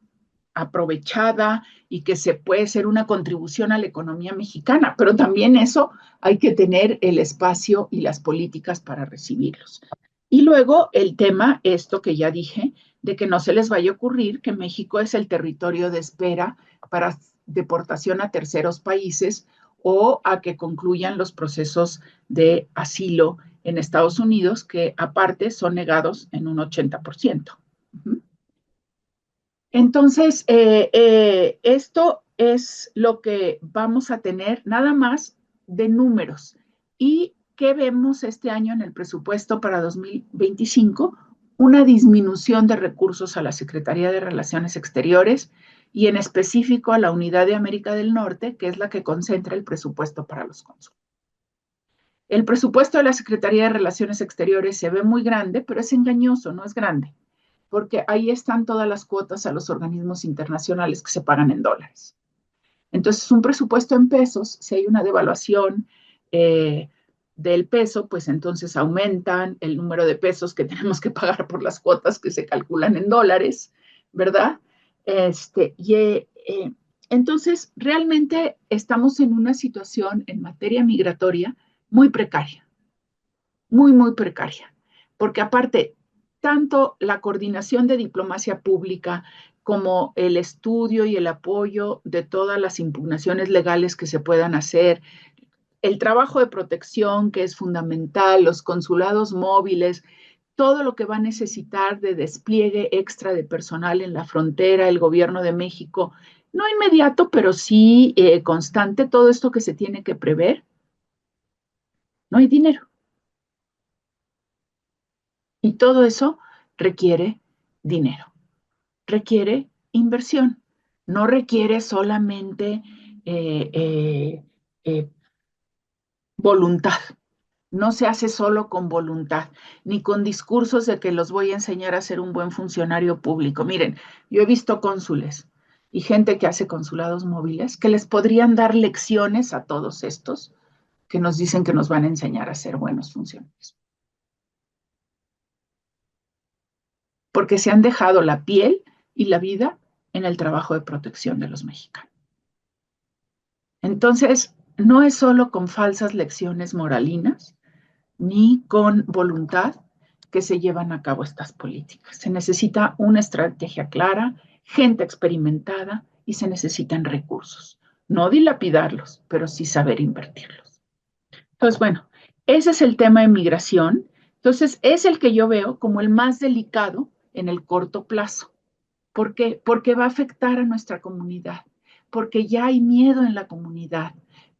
aprovechada y que se puede ser una contribución a la economía mexicana, pero también eso hay que tener el espacio y las políticas para recibirlos. Y luego el tema, esto que ya dije, de que no se les vaya a ocurrir que México es el territorio de espera para deportación a terceros países o a que concluyan los procesos de asilo en Estados Unidos, que aparte son negados en un 80%. Entonces, esto es lo que vamos a tener nada más de números. ¿Y qué vemos este año en el presupuesto para 2025? Una disminución de recursos a la Secretaría de Relaciones Exteriores y en específico a la Unidad de América del Norte, que es la que concentra el presupuesto para los cónsules. El presupuesto de la Secretaría de Relaciones Exteriores se ve muy grande, pero es engañoso, no es grande, porque ahí están todas las cuotas a los organismos internacionales que se pagan en dólares. Entonces, un presupuesto en pesos, si hay una devaluación del peso, pues entonces aumentan el número de pesos que tenemos que pagar por las cuotas que se calculan en dólares, ¿verdad? Entonces, realmente estamos en una situación en materia migratoria muy precaria, muy, muy precaria, porque aparte, tanto la coordinación de diplomacia pública como el estudio y el apoyo de todas las impugnaciones legales que se puedan hacer, el trabajo de protección que es fundamental, los consulados móviles, todo lo que va a necesitar de despliegue extra de personal en la frontera, el gobierno de México, no inmediato, pero sí constante, todo esto que se tiene que prever, no hay dinero. Y todo eso requiere dinero, requiere inversión, no requiere solamente eh, eh, eh, voluntad. No se hace solo con voluntad, ni con discursos de que los voy a enseñar a ser un buen funcionario público. Miren, yo he visto cónsules y gente que hace consulados móviles que les podrían dar lecciones a todos estos que nos dicen que nos van a enseñar a ser buenos funcionarios. Porque se han dejado la piel y la vida en el trabajo de protección de los mexicanos. Entonces, no es solo con falsas lecciones moralinas, ni con voluntad que se llevan a cabo estas políticas. Se necesita una estrategia clara, gente experimentada y se necesitan recursos. No dilapidarlos, pero sí saber invertirlos. Entonces, bueno, ese es el tema de migración. Entonces, es el que yo veo como el más delicado en el corto plazo. ¿Por qué? Porque va a afectar a nuestra comunidad, porque ya hay miedo en la comunidad,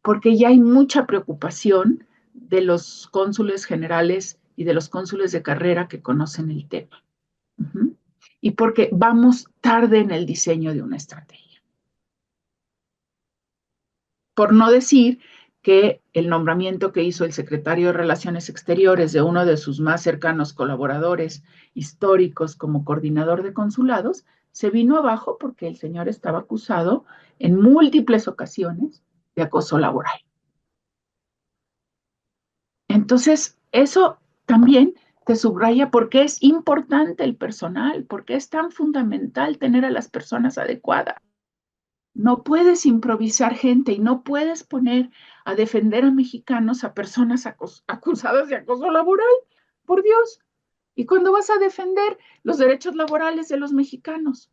porque ya hay mucha preocupación de los cónsules generales y de los cónsules de carrera que conocen el tema. Y porque vamos tarde en el diseño de una estrategia. Por no decir que el nombramiento que hizo el secretario de Relaciones Exteriores de uno de sus más cercanos colaboradores históricos como coordinador de consulados se vino abajo porque el señor estaba acusado en múltiples ocasiones de acoso laboral. Entonces, eso también te subraya por qué es importante el personal, por qué es tan fundamental tener a las personas adecuadas. No puedes improvisar gente y no puedes poner a defender a mexicanos a personas acusadas de acoso laboral, por Dios. ¿Y cuándo vas a defender los derechos laborales de los mexicanos?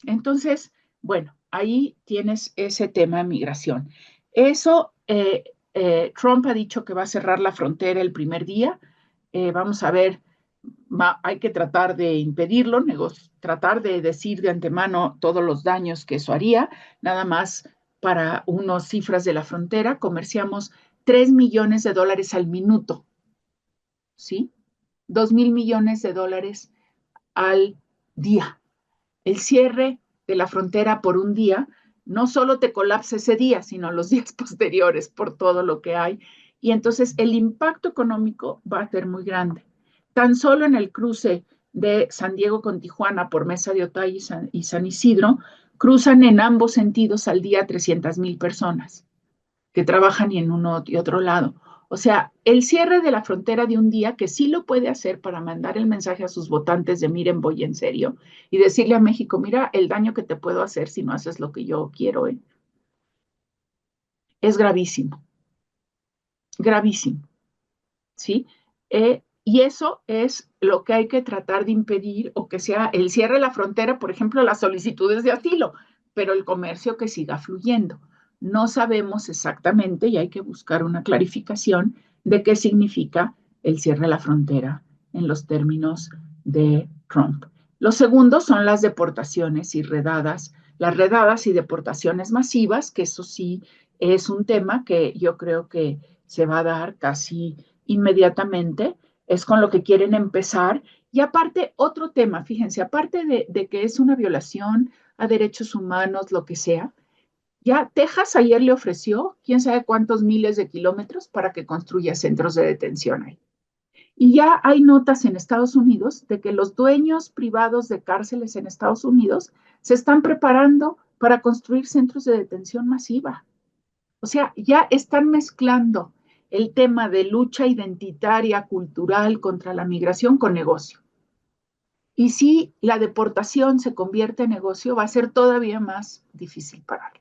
Entonces, bueno, ahí tienes ese tema de migración. Eso, Trump ha dicho que va a cerrar la frontera el primer día. Vamos a ver, hay que tratar de impedirlo, tratar de decir de antemano todos los daños que eso haría. Nada más para unas cifras de la frontera, comerciamos 3 millones de dólares al minuto, ¿sí? 2.000 millones de dólares al día. El cierre de la frontera por un día no solo te colapsa ese día, sino los días posteriores por todo lo que hay. Y entonces el impacto económico va a ser muy grande. Tan solo en el cruce de San Diego con Tijuana por Mesa de Otay y San Isidro, cruzan en ambos sentidos al día 300,000 personas que trabajan y en uno y otro lado. O sea, el cierre de la frontera de un día, que sí lo puede hacer para mandar el mensaje a sus votantes de miren, voy en serio, y decirle a México, mira el daño que te puedo hacer si no haces lo que yo quiero, es gravísimo, gravísimo, ¿sí? Y eso es lo que hay que tratar de impedir, o que sea el cierre de la frontera, por ejemplo, las solicitudes de asilo, pero el comercio que siga fluyendo. No sabemos exactamente y hay que buscar una clarificación de qué significa el cierre de la frontera en los términos de Trump. Lo segundo son las deportaciones y redadas, las redadas y deportaciones masivas, que eso sí es un tema que yo creo que se va a dar casi inmediatamente, es con lo que quieren empezar. Y aparte, otro tema, fíjense, aparte de que es una violación a derechos humanos, lo que sea, ya Texas ayer le ofreció quién sabe cuántos miles de kilómetros para que construya centros de detención ahí. Y ya hay notas en Estados Unidos de que los dueños privados de cárceles en Estados Unidos se están preparando para construir centros de detención masiva. O sea, ya están mezclando el tema de lucha identitaria, cultural contra la migración con negocio. Y si la deportación se convierte en negocio, va a ser todavía más difícil pararla,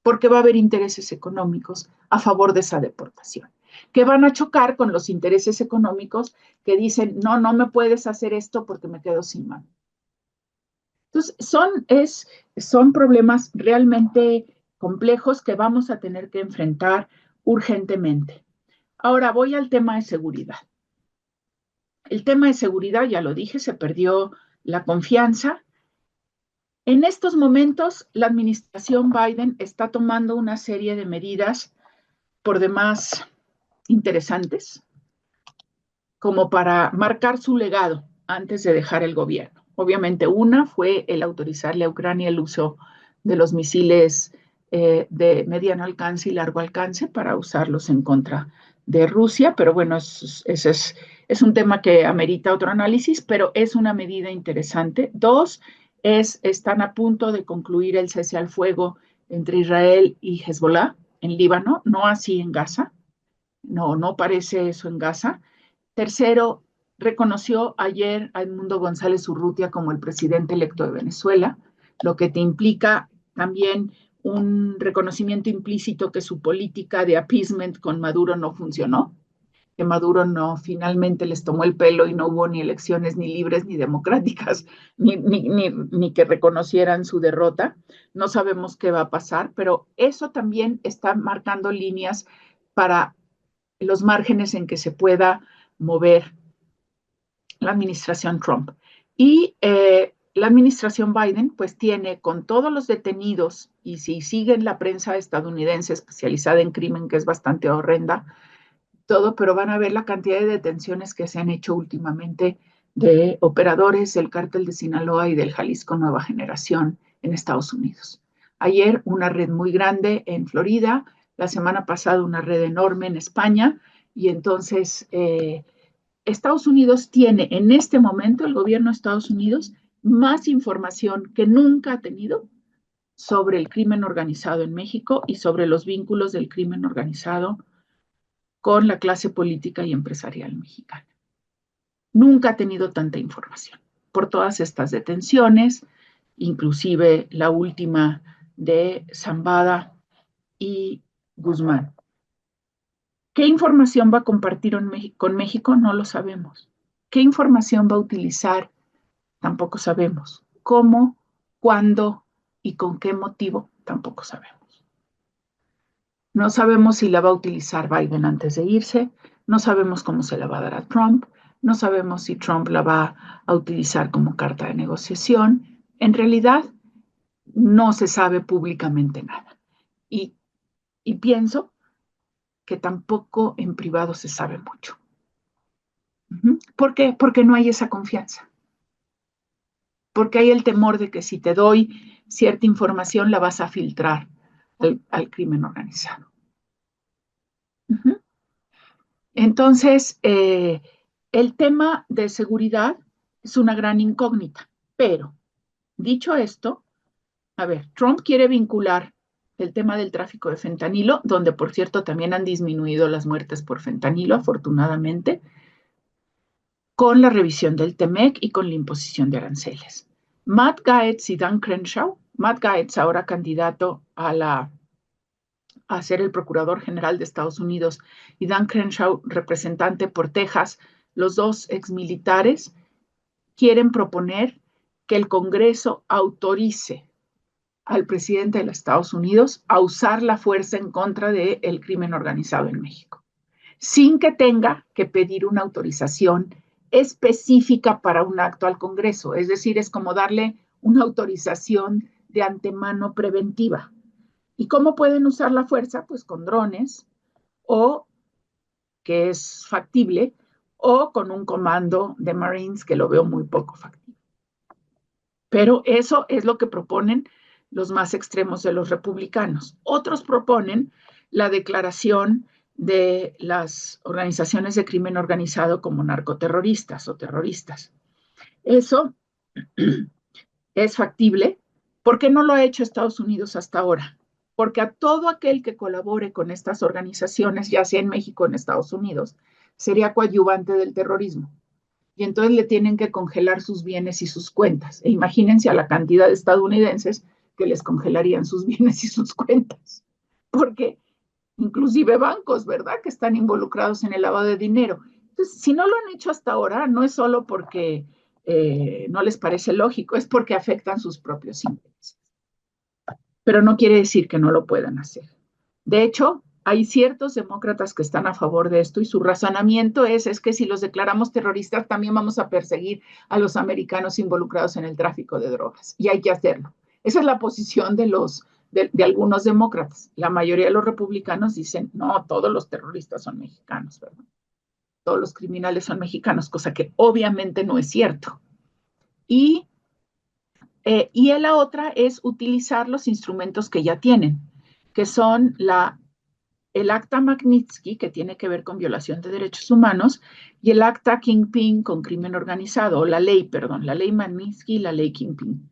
porque va a haber intereses económicos a favor de esa deportación, que van a chocar con los intereses económicos que dicen, no, no me puedes hacer esto porque me quedo sin mano. Entonces, son problemas realmente complejos que vamos a tener que enfrentar urgentemente. Ahora voy al tema de seguridad. El tema de seguridad, ya lo dije, se perdió la confianza. En estos momentos, la administración Biden está tomando una serie de medidas por demás interesantes, como para marcar su legado antes de dejar el gobierno. Obviamente, una fue el autorizarle a Ucrania el uso de los misiles de mediano alcance y largo alcance para usarlos en contra de Rusia, pero bueno, ese es un tema que amerita otro análisis, pero es una medida interesante. Dos, están a punto de concluir el cese al fuego entre Israel y Hezbollah en Líbano, no así en Gaza. No, no parece eso en Gaza. Tercero, reconoció ayer a Edmundo González Urrutia como el presidente electo de Venezuela, lo que te implica también un reconocimiento implícito que su política de appeasement con Maduro no funcionó, que Maduro no finalmente les tomó el pelo y no hubo ni elecciones ni libres ni democráticas, ni que reconocieran su derrota. No sabemos qué va a pasar, pero eso también está marcando líneas para los márgenes en que se pueda mover la administración Trump. Y la administración Biden pues tiene con todos los detenidos, y si siguen la prensa estadounidense especializada en crimen, que es bastante horrenda, todo, pero van a ver la cantidad de detenciones que se han hecho últimamente de operadores del cártel de Sinaloa y del Jalisco Nueva Generación en Estados Unidos. Ayer una red muy grande en Florida, la semana pasada una red enorme en España, y entonces Estados Unidos tiene en este momento, el gobierno de Estados Unidos, más información que nunca ha tenido sobre el crimen organizado en México y sobre los vínculos del crimen organizado con la clase política y empresarial mexicana. Nunca ha tenido tanta información por todas estas detenciones, inclusive la última de Zambada y Guzmán. ¿Qué información va a compartir con México? No lo sabemos. ¿Qué información va a utilizar? Tampoco sabemos. ¿Cómo, cuándo y con qué motivo? Tampoco sabemos. No sabemos si la va a utilizar Biden antes de irse, no sabemos cómo se la va a dar a Trump, no sabemos si Trump la va a utilizar como carta de negociación. En realidad, no se sabe públicamente nada. Y pienso que tampoco en privado se sabe mucho. ¿Por qué? Porque no hay esa confianza. Porque hay el temor de que si te doy cierta información la vas a filtrar al crimen organizado. Entonces, el tema de seguridad es una gran incógnita, pero dicho esto, a ver, Trump quiere vincular el tema del tráfico de fentanilo, donde por cierto también han disminuido las muertes por fentanilo, afortunadamente, con la revisión del TEMEC y con la imposición de aranceles. Matt Gaetz y Dan Crenshaw, Matt Gaetz ahora candidato a ser el procurador general de Estados Unidos y Dan Crenshaw representante por Texas, los dos exmilitares, quieren proponer que el Congreso autorice al presidente de los Estados Unidos a usar la fuerza en contra del crimen organizado en México, sin que tenga que pedir una autorización específica para un acto al Congreso. Es decir, es como darle una autorización de antemano preventiva. ¿Y cómo pueden usar la fuerza? Pues con drones o, que es factible, o con un comando de Marines que lo veo muy poco factible. Pero eso es lo que proponen los más extremos de los republicanos. Otros proponen la declaración de las organizaciones de crimen organizado como narcoterroristas o terroristas. Eso es factible. ¿Por qué no lo ha hecho Estados Unidos hasta ahora? Porque a todo aquel que colabore con estas organizaciones, ya sea en México o en Estados Unidos, sería coadyuvante del terrorismo. Y entonces le tienen que congelar sus bienes y sus cuentas. E imagínense a la cantidad de estadounidenses que les congelarían sus bienes y sus cuentas. Porque inclusive bancos, ¿verdad?, que están involucrados en el lavado de dinero. Entonces, si no lo han hecho hasta ahora, no es solo porque no les parece lógico, es porque afectan sus propios intereses. Pero no quiere decir que no lo puedan hacer. De hecho, hay ciertos demócratas que están a favor de esto y su razonamiento es que si los declaramos terroristas también vamos a perseguir a los americanos involucrados en el tráfico de drogas y hay que hacerlo. Esa es la posición de algunos demócratas. La mayoría de los republicanos dicen, no, todos los terroristas son mexicanos, ¿verdad? Todos los criminales son mexicanos, cosa que obviamente no es cierto. Y la otra es utilizar los instrumentos que ya tienen, que son el acta Magnitsky, que tiene que ver con violación de derechos humanos, y el acta Kingpin con crimen organizado, o la ley Magnitsky y la ley Kingpin.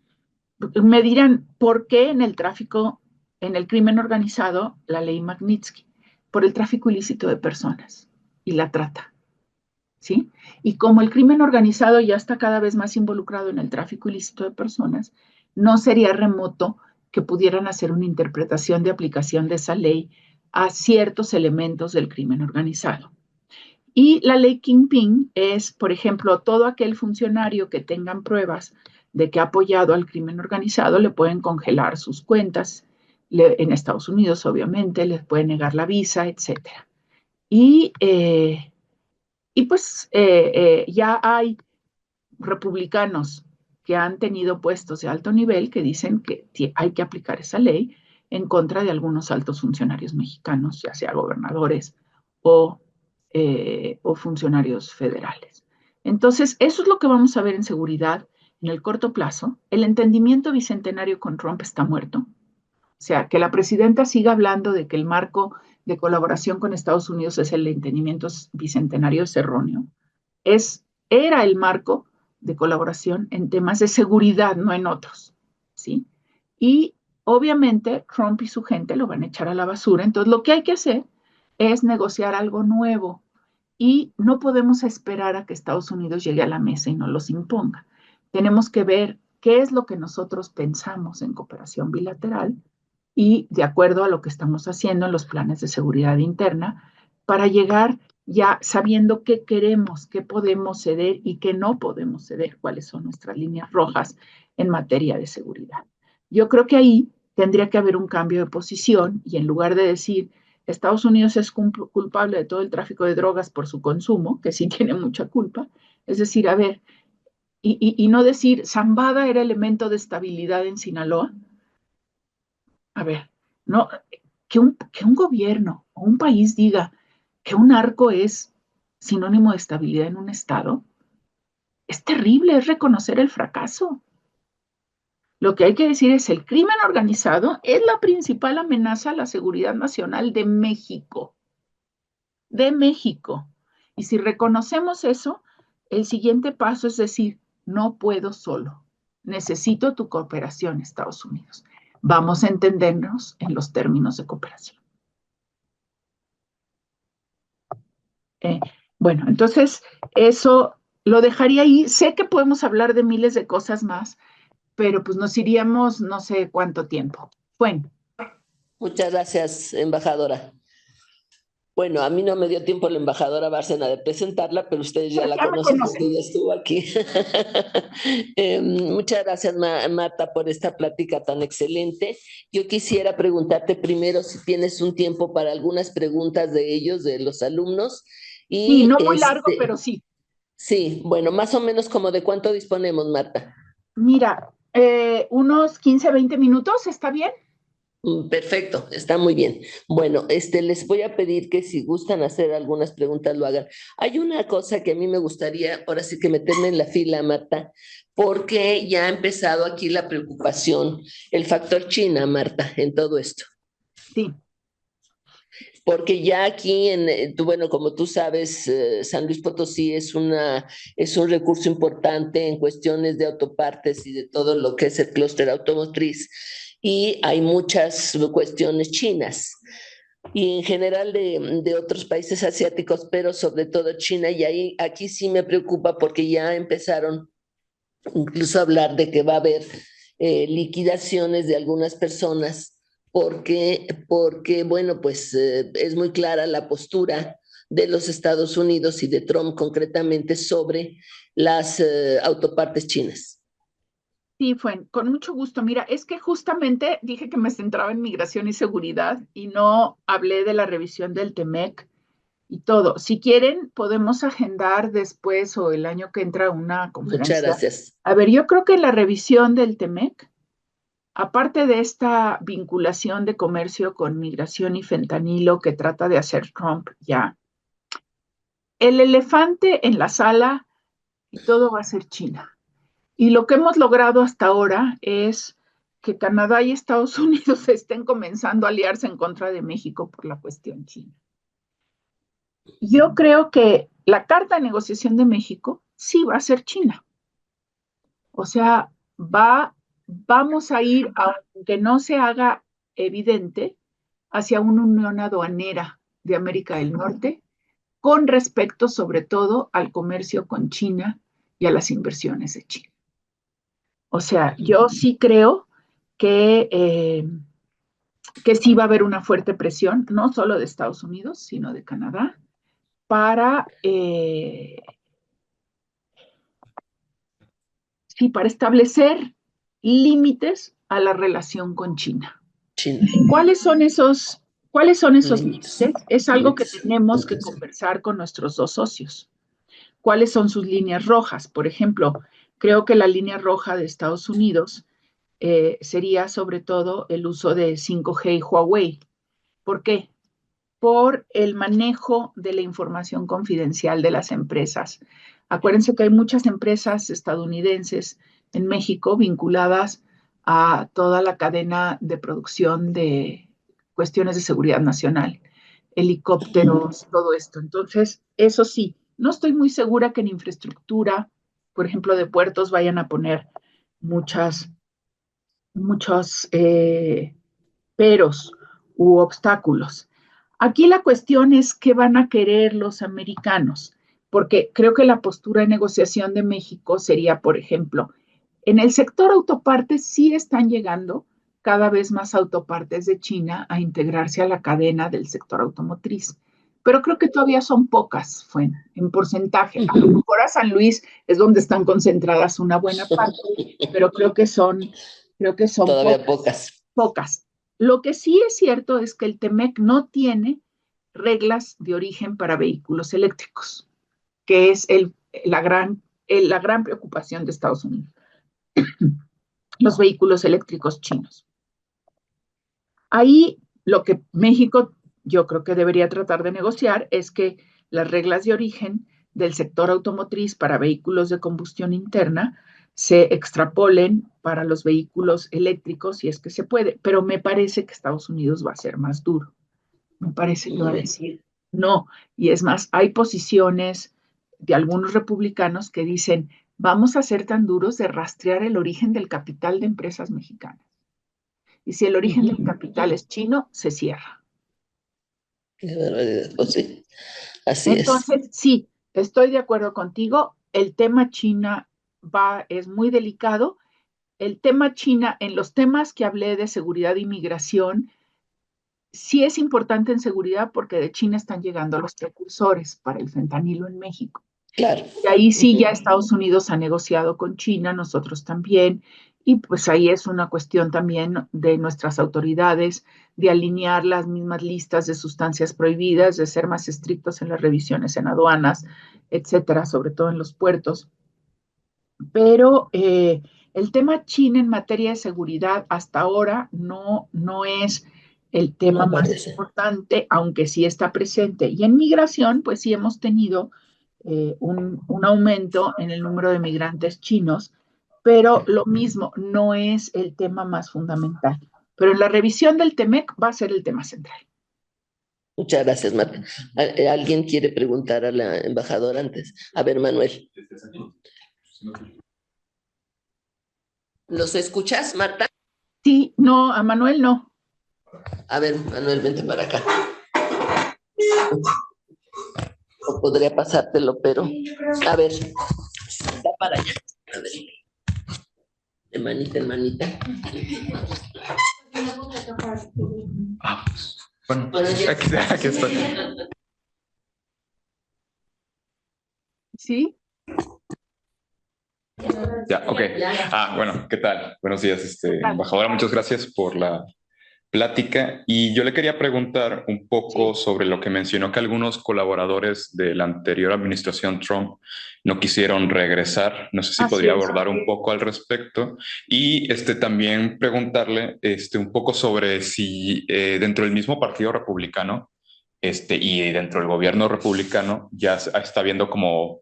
Me dirán, ¿por qué en el tráfico, en el crimen organizado, la ley Magnitsky? Por el tráfico ilícito de personas y la trata, ¿sí? Y como el crimen organizado ya está cada vez más involucrado en el tráfico ilícito de personas, no sería remoto que pudieran hacer una interpretación de aplicación de esa ley a ciertos elementos del crimen organizado. Y la ley Kingpin es, por ejemplo, todo aquel funcionario que tengan pruebas de que ha apoyado al crimen organizado, le pueden congelar sus cuentas, en Estados Unidos obviamente, les pueden negar la visa, etc. Y pues ya hay republicanos que han tenido puestos de alto nivel que dicen que hay que aplicar esa ley en contra de algunos altos funcionarios mexicanos, ya sea gobernadores o funcionarios federales. Entonces, eso es lo que vamos a ver en seguridad en el corto plazo. El entendimiento bicentenario con Trump está muerto. O sea, que la presidenta siga hablando de que el marco de colaboración con Estados Unidos es el entendimiento bicentenario es erróneo. Era el marco de colaboración en temas de seguridad, no en otros, ¿sí? Y obviamente Trump y su gente lo van a echar a la basura. Entonces, lo que hay que hacer es negociar algo nuevo y no podemos esperar a que Estados Unidos llegue a la mesa y nos los imponga. Tenemos que ver qué es lo que nosotros pensamos en cooperación bilateral y de acuerdo a lo que estamos haciendo en los planes de seguridad interna para llegar ya sabiendo qué queremos, qué podemos ceder y qué no podemos ceder, cuáles son nuestras líneas rojas en materia de seguridad. Yo creo que ahí tendría que haber un cambio de posición y en lugar de decir Estados Unidos es culpable de todo el tráfico de drogas por su consumo, que sí tiene mucha culpa, es decir, a ver, y no decir Zambada era elemento de estabilidad en Sinaloa. A ver, no, que un gobierno o un país diga que un narco es sinónimo de estabilidad en un estado, es terrible, es reconocer el fracaso. Lo que hay que decir es el crimen organizado es la principal amenaza a la seguridad nacional de México, de México. Y si reconocemos eso, el siguiente paso es decir, no puedo solo, necesito tu cooperación, Estados Unidos. Vamos a entendernos en los términos de cooperación. Eh, bueno, entonces eso lo dejaría ahí. Sé que podemos hablar de miles de cosas más, pero pues nos iríamos no sé cuánto tiempo. Bueno. Muchas gracias, embajadora. Bueno, a mí no me dio tiempo la embajadora Bárcena de presentarla, pero ustedes ya la Ya me conocen conocen. porque ya estuvo aquí. Muchas gracias, Marta, por esta plática tan excelente. Yo quisiera preguntarte primero si tienes un tiempo para algunas preguntas de ellos, de los alumnos. Sí, Y no muy largo, pero sí. sí, bueno, más o menos como de cuánto disponemos, Marta. Mira, unos 15, 20 minutos, ¿está bien? Perfecto, está muy bien. Bueno, les voy a pedir que si gustan hacer algunas preguntas lo hagan. Hay una cosa que a mí me gustaría, ahora sí que meterme en la fila, Marta, porque ya ha empezado aquí la preocupación, el factor China, Marta, en todo esto. Sí. Porque ya aquí, bueno, como tú sabes, San Luis Potosí es un recurso importante en cuestiones de autopartes y de todo lo que es el clúster automotriz, y hay muchas cuestiones chinas y en general de otros países asiáticos, pero sobre todo China, y ahí aquí sí me preocupa porque ya empezaron incluso a hablar de que va a haber liquidaciones de algunas personas porque bueno, pues es muy clara la postura de los Estados Unidos y de Trump concretamente sobre las autopartes chinas. Sí, fue con mucho gusto. Mira, es que justamente dije que me centraba en migración y seguridad y no hablé de la revisión del TEMEC y todo. Si quieren, podemos agendar después o el año que entra una Muchas conferencia. gracias. A ver, yo creo que la revisión del TEMEC, aparte de esta vinculación de comercio con migración y fentanilo que trata de hacer Trump ya, el elefante en la sala y todo va a ser China. Y lo que hemos logrado hasta ahora es que Canadá y Estados Unidos estén comenzando a aliarse en contra de México por la cuestión china. Yo creo que la carta de negociación de México sí va a ser China. O sea, vamos a ir, aunque no se haga evidente, hacia una unión aduanera de América del Norte, con respecto sobre todo al comercio con China y a las inversiones de China. O sea, yo sí creo que sí va a haber una fuerte presión, no solo de Estados Unidos, sino de Canadá, para, sí, para establecer límites a la relación con China. China. ¿Cuáles son esos Límites. límites? Es algo que Límites. tenemos que Contención. conversar con nuestros dos socios. ¿Cuáles son sus líneas rojas? Por ejemplo, creo que la línea roja de Estados Unidos sería sobre todo el uso de 5G y Huawei. ¿Por qué? Por el manejo de la información confidencial de las empresas. Acuérdense que hay muchas empresas estadounidenses en México vinculadas a toda la cadena de producción de cuestiones de seguridad nacional, helicópteros, todo esto. Entonces, eso sí, no estoy muy segura que en infraestructura, por ejemplo, de puertos, vayan a poner muchos peros u obstáculos. Aquí la cuestión es qué van a querer los americanos, porque creo que la postura de negociación de México sería, por ejemplo, en el sector autopartes sí están llegando cada vez más autopartes de China a integrarse a la cadena del sector automotriz, pero creo que todavía son pocas, en porcentaje. A lo mejor a San Luis es donde están concentradas una buena parte, pero creo que son Todavía pocas. pocas. Lo que sí es cierto es que el TEMEC no tiene reglas de origen para vehículos eléctricos, que es la gran preocupación de Estados Unidos, los vehículos eléctricos chinos. Ahí lo que México yo creo que debería tratar de negociar es que las reglas de origen del sector automotriz para vehículos de combustión interna se extrapolen para los vehículos eléctricos si es que se puede, pero me parece que Estados Unidos va a ser más duro. Me parece que va a decir no. Y es más, hay posiciones de algunos republicanos que dicen, vamos a ser tan duros de rastrear el origen del capital de empresas mexicanas. Y si el origen del capital es chino, se cierra. Qué barbaridad. Pues sí, así es. Entonces, sí, estoy de acuerdo contigo. El tema China es muy delicado. El tema China, en los temas que hablé de seguridad e inmigración, sí es importante en seguridad porque de China están llegando los precursores para el fentanilo en México. Claro. Y ahí sí ya Estados Unidos ha negociado con China, nosotros también, y pues ahí es una cuestión también de nuestras autoridades de alinear las mismas listas de sustancias prohibidas, de ser más estrictos en las revisiones en aduanas, etcétera, sobre todo en los puertos. Pero el tema China en materia de seguridad hasta ahora no es el tema No más parece. importante, aunque sí está presente. Y en migración, pues sí hemos tenido un aumento en el número de migrantes chinos, pero lo mismo, no es el tema más fundamental. Pero en la revisión del TEMEC va a ser el tema central. Muchas gracias, Marta. ¿Alguien quiere preguntar a la embajadora antes? A ver, Manuel. ¿Los escuchas, Marta? Sí, no, a Manuel no. A ver, Manuel, vente para acá. No podría pasártelo, pero a ver, va para allá. A ver. De manita en manita. Bueno, Bueno, aquí estoy. ¿Sí? Ya, ok. Bueno, ¿qué tal? Buenos días, embajadora. Muchas gracias por la plática. Y yo le quería preguntar un poco sobre lo que mencionó que algunos colaboradores de la anterior administración Trump no quisieron regresar. No sé si Así podría es. abordar un poco al respecto. Y también preguntarle un poco sobre si dentro del mismo Partido Republicano y dentro del gobierno republicano ya está viendo como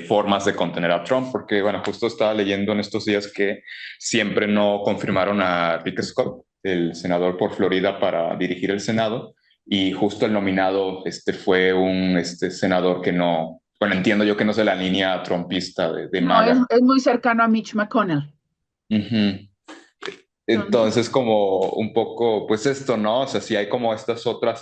formas de contener a Trump, porque bueno, justo estaba leyendo en estos días que siempre no confirmaron a Rick Scott, el senador por Florida, para dirigir el Senado, y justo el nominado fue un senador que no, bueno, entiendo yo que no es de la línea trumpista de No, MAGA. es muy cercano a Mitch McConnell. Uh-huh. Entonces, como un poco, pues esto, ¿no? O sea, si hay como estas otras,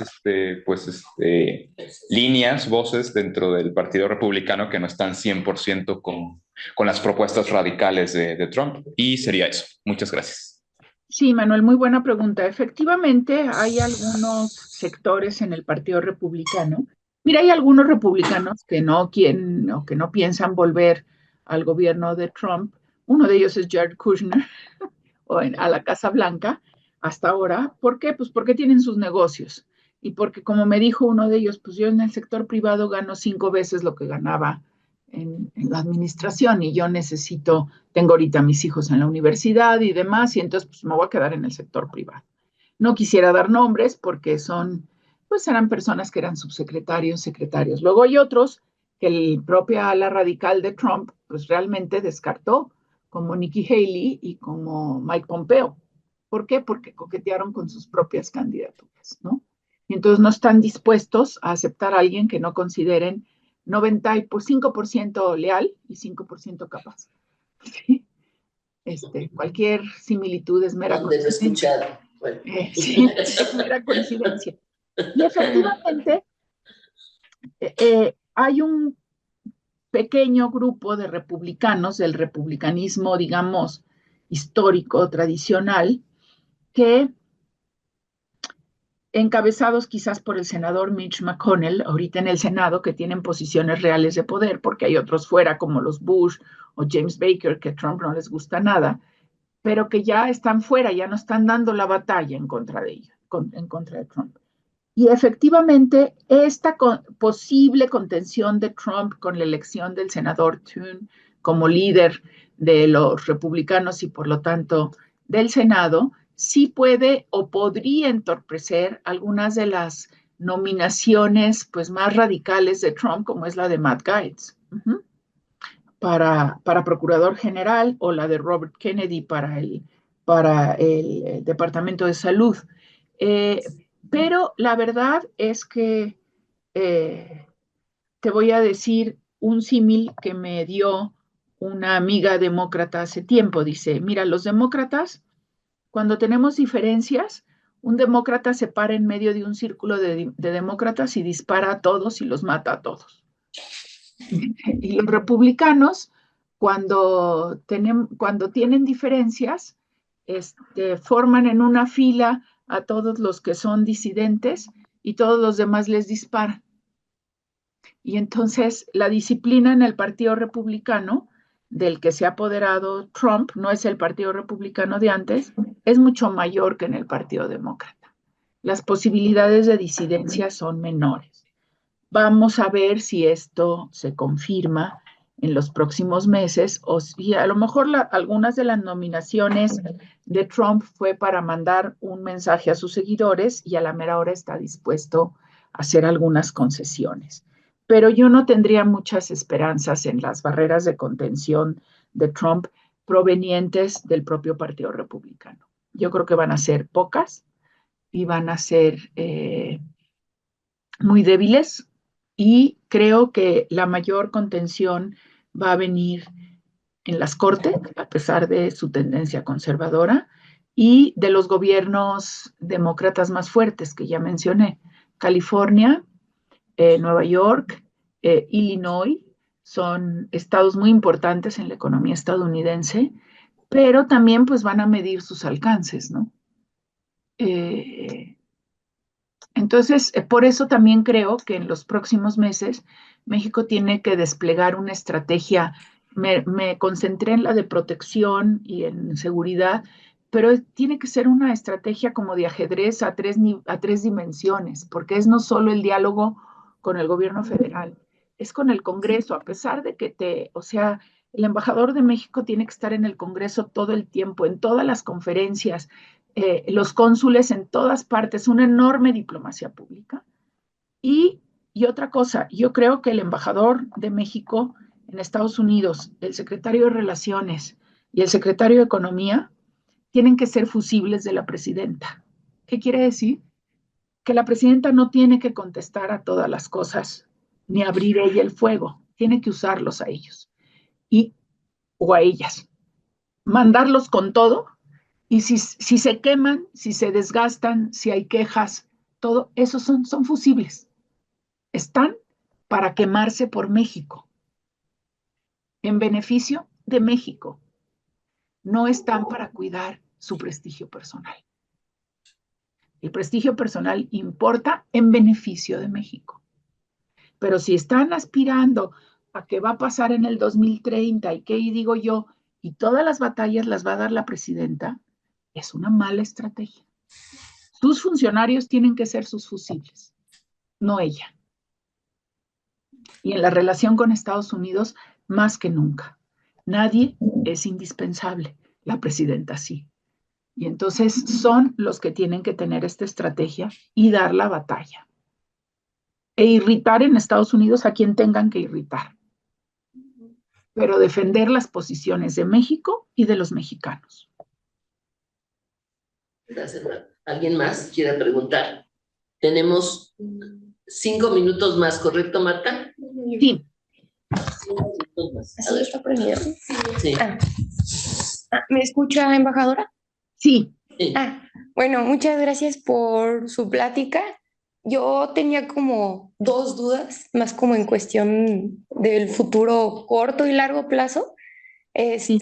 líneas, voces dentro del Partido Republicano que no están 100% con las propuestas radicales de Trump. Y sería eso. Muchas gracias. Sí, Manuel, muy buena pregunta. Efectivamente, hay algunos sectores en el Partido Republicano. Mira, hay algunos republicanos que no quieren o que no piensan volver al gobierno de Trump. Uno de ellos es Jared Kushner a la Casa Blanca hasta ahora. ¿Por qué? Pues porque tienen sus negocios y porque, como me dijo uno de ellos, pues yo en el sector privado gano 5 veces lo que ganaba en la administración y yo tengo ahorita mis hijos en la universidad y demás, y entonces pues me voy a quedar en el sector privado. No quisiera dar nombres porque pues eran personas que eran subsecretarios, secretarios. Luego hay otros que el propia ala radical de Trump pues realmente descartó, como Nikki Haley y como Mike Pompeo. ¿Por qué? Porque coquetearon con sus propias candidaturas, ¿no? Y entonces no están dispuestos a aceptar a alguien que no consideren 95% leal y 5% capaz. ¿Sí? Cualquier similitud es mera ¿Dónde lo he coincidencia. escuchado? Bueno. Sí, es mera coincidencia. Y efectivamente, hay un pequeño grupo de republicanos, del republicanismo, digamos, histórico, tradicional, que encabezados quizás por el senador Mitch McConnell, ahorita en el Senado, que tienen posiciones reales de poder, porque hay otros fuera como los Bush o James Baker, que a Trump no les gusta nada, pero que ya están fuera, ya no están dando la batalla en contra de ellos, en contra de Trump. Y efectivamente, esta posible contención de Trump con la elección del senador Thune como líder de los republicanos y por lo tanto del Senado, sí puede o podría entorpecer algunas de las nominaciones pues, más radicales de Trump, como es la de Matt Gaetz, para procurador general, o la de Robert Kennedy para el Departamento de Salud. Pero la verdad es que te voy a decir un símil que me dio una amiga demócrata hace tiempo. Dice, mira, los demócratas, cuando tenemos diferencias, un demócrata se para en medio de un círculo de demócratas y dispara a todos y los mata a todos. Y los republicanos, cuando tienen diferencias, forman en una fila a todos los que son disidentes y todos los demás les disparan. Y entonces la disciplina en el Partido Republicano, del que se ha apoderado Trump, no es el Partido Republicano de antes, es mucho mayor que en el Partido Demócrata. Las posibilidades de disidencia son menores. Vamos a ver si esto se confirma en los próximos meses, o si a lo mejor algunas de las nominaciones de Trump fue para mandar un mensaje a sus seguidores y a la mera hora está dispuesto a hacer algunas concesiones. Pero yo no tendría muchas esperanzas en las barreras de contención de Trump provenientes del propio Partido Republicano. Yo creo que van a ser pocas y van a ser muy débiles, y creo que la mayor contención va a venir en las cortes, a pesar de su tendencia conservadora, y de los gobiernos demócratas más fuertes que ya mencioné. California, Nueva York, Illinois, son estados muy importantes en la economía estadounidense, pero también pues van a medir sus alcances, ¿no? Entonces, por eso también creo que en los próximos meses México tiene que desplegar una estrategia. Me concentré en la de protección y en seguridad, pero tiene que ser una estrategia como de ajedrez a tres dimensiones, porque es no solo el diálogo con el gobierno federal, es con el Congreso, a pesar de que o sea, el embajador de México tiene que estar en el Congreso todo el tiempo, en todas las conferencias, los cónsules en todas partes, una enorme diplomacia pública. Y otra cosa, yo creo que el embajador de México en Estados Unidos, el secretario de Relaciones y el secretario de Economía tienen que ser fusibles de la presidenta. ¿Qué quiere decir? Que la presidenta no tiene que contestar a todas las cosas, ni abrir ella el fuego, tiene que usarlos a ellos o a ellas, mandarlos con todo. Y si se queman, si se desgastan, si hay quejas, todo eso son fusibles. Están para quemarse por México, en beneficio de México. No están para cuidar su prestigio personal. El prestigio personal importa en beneficio de México. Pero si están aspirando a qué va a pasar en el 2030 y qué digo yo, y todas las batallas las va a dar la presidenta, es una mala estrategia. Sus funcionarios tienen que ser sus fusibles, no ella. Y en la relación con Estados Unidos, más que nunca. Nadie es indispensable, la presidenta sí. Y entonces son los que tienen que tener esta estrategia y dar la batalla. E irritar en Estados Unidos a quien tengan que irritar. Pero defender las posiciones de México y de los mexicanos. Gracias, Marta. ¿Alguien más quiere preguntar? Tenemos 5 minutos más, ¿correcto, Marta? Sí. 5 minutos más. ¿Así está prendido? Sí. ¿Me escucha, embajadora? Sí. Sí. Bueno, muchas gracias por su plática. yo tenía como dos dudas, más como en cuestión del futuro corto y largo plazo. Sí.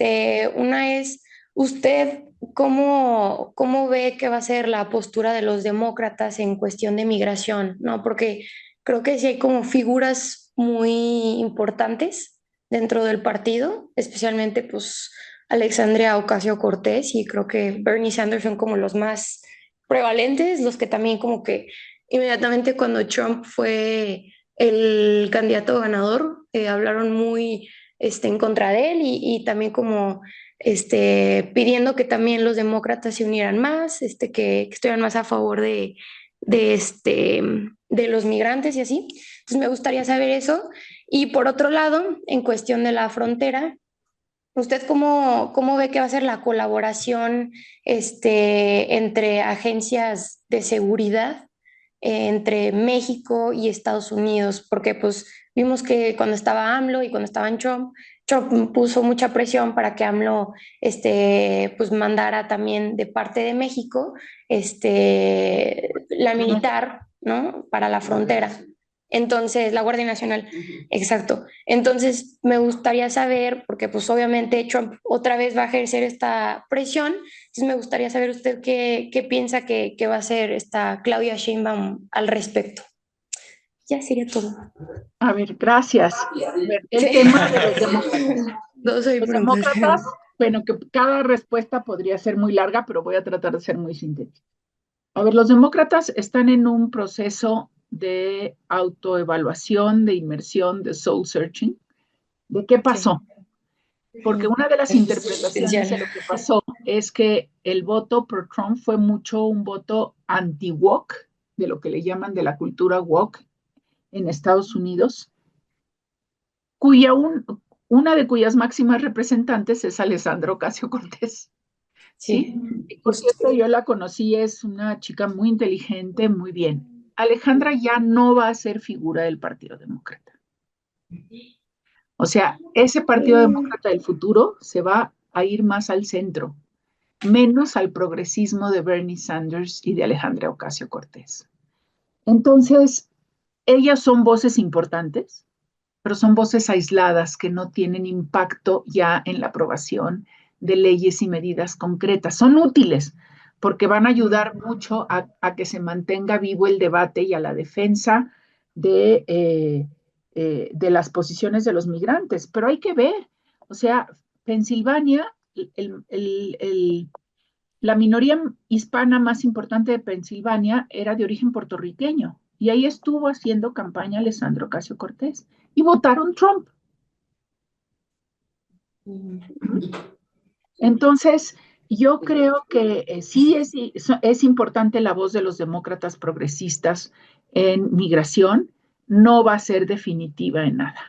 Una es, ¿usted cómo ve que va a ser la postura de los demócratas en cuestión de migración? ¿No? Porque creo que sí hay como figuras muy importantes dentro del partido, especialmente pues Alexandria Ocasio-Cortez y creo que Bernie Sanders son como los más prevalentes, los que también como que inmediatamente cuando Trump fue el candidato ganador, hablaron muy en contra de él también como pidiendo que también los demócratas se unieran más, que estuvieran más a favor de los migrantes y así. Entonces me gustaría saber eso. Y por otro lado, en cuestión de la frontera, ¿usted cómo ve que va a ser la colaboración entre agencias de seguridad entre México y Estados Unidos? Porque pues vimos que cuando estaba AMLO y cuando estaba en Trump, Trump puso mucha presión para que AMLO pues mandara también de parte de México la militar, ¿no? Para la frontera. Entonces, la Guardia Nacional, exacto. Entonces, me gustaría saber, porque pues obviamente Trump otra vez va a ejercer esta presión, entonces me gustaría saber usted qué piensa que va a hacer esta Claudia Sheinbaum al respecto. Ya sería todo. A ver, gracias. A ver, el Sí. tema de los demócratas. No soy Los preguntas. demócratas, bueno, que cada respuesta podría ser muy larga, pero voy a tratar de ser muy sintética. A ver, los demócratas están en un proceso de autoevaluación, de inmersión, de soul searching. ¿De qué pasó? Porque una de las interpretaciones de lo que pasó es que el voto por Trump fue mucho un voto anti-woke, de lo que le llaman de la cultura woke en Estados Unidos, una de cuyas máximas representantes es Alessandra Ocasio-Cortez. ¿Sí? Por cierto, yo la conocí, es una chica muy inteligente, muy bien. Alejandra ya no va a ser figura del Partido Demócrata. O sea, ese Partido Demócrata del futuro se va a ir más al centro, menos al progresismo de Bernie Sanders y de Alejandra Ocasio-Cortez. Entonces, ellas son voces importantes, pero son voces aisladas que no tienen impacto ya en la aprobación de leyes y medidas concretas. Son útiles porque van a ayudar mucho a que se mantenga vivo el debate y a la defensa de las posiciones de los migrantes, pero hay que ver, o sea, Pensilvania, la minoría hispana más importante de Pensilvania era de origen puertorriqueño y ahí estuvo haciendo campaña Alessandro Ocasio-Cortez y votaron Trump. Entonces, yo creo que sí es importante la voz de los demócratas progresistas en migración, no va a ser definitiva en nada.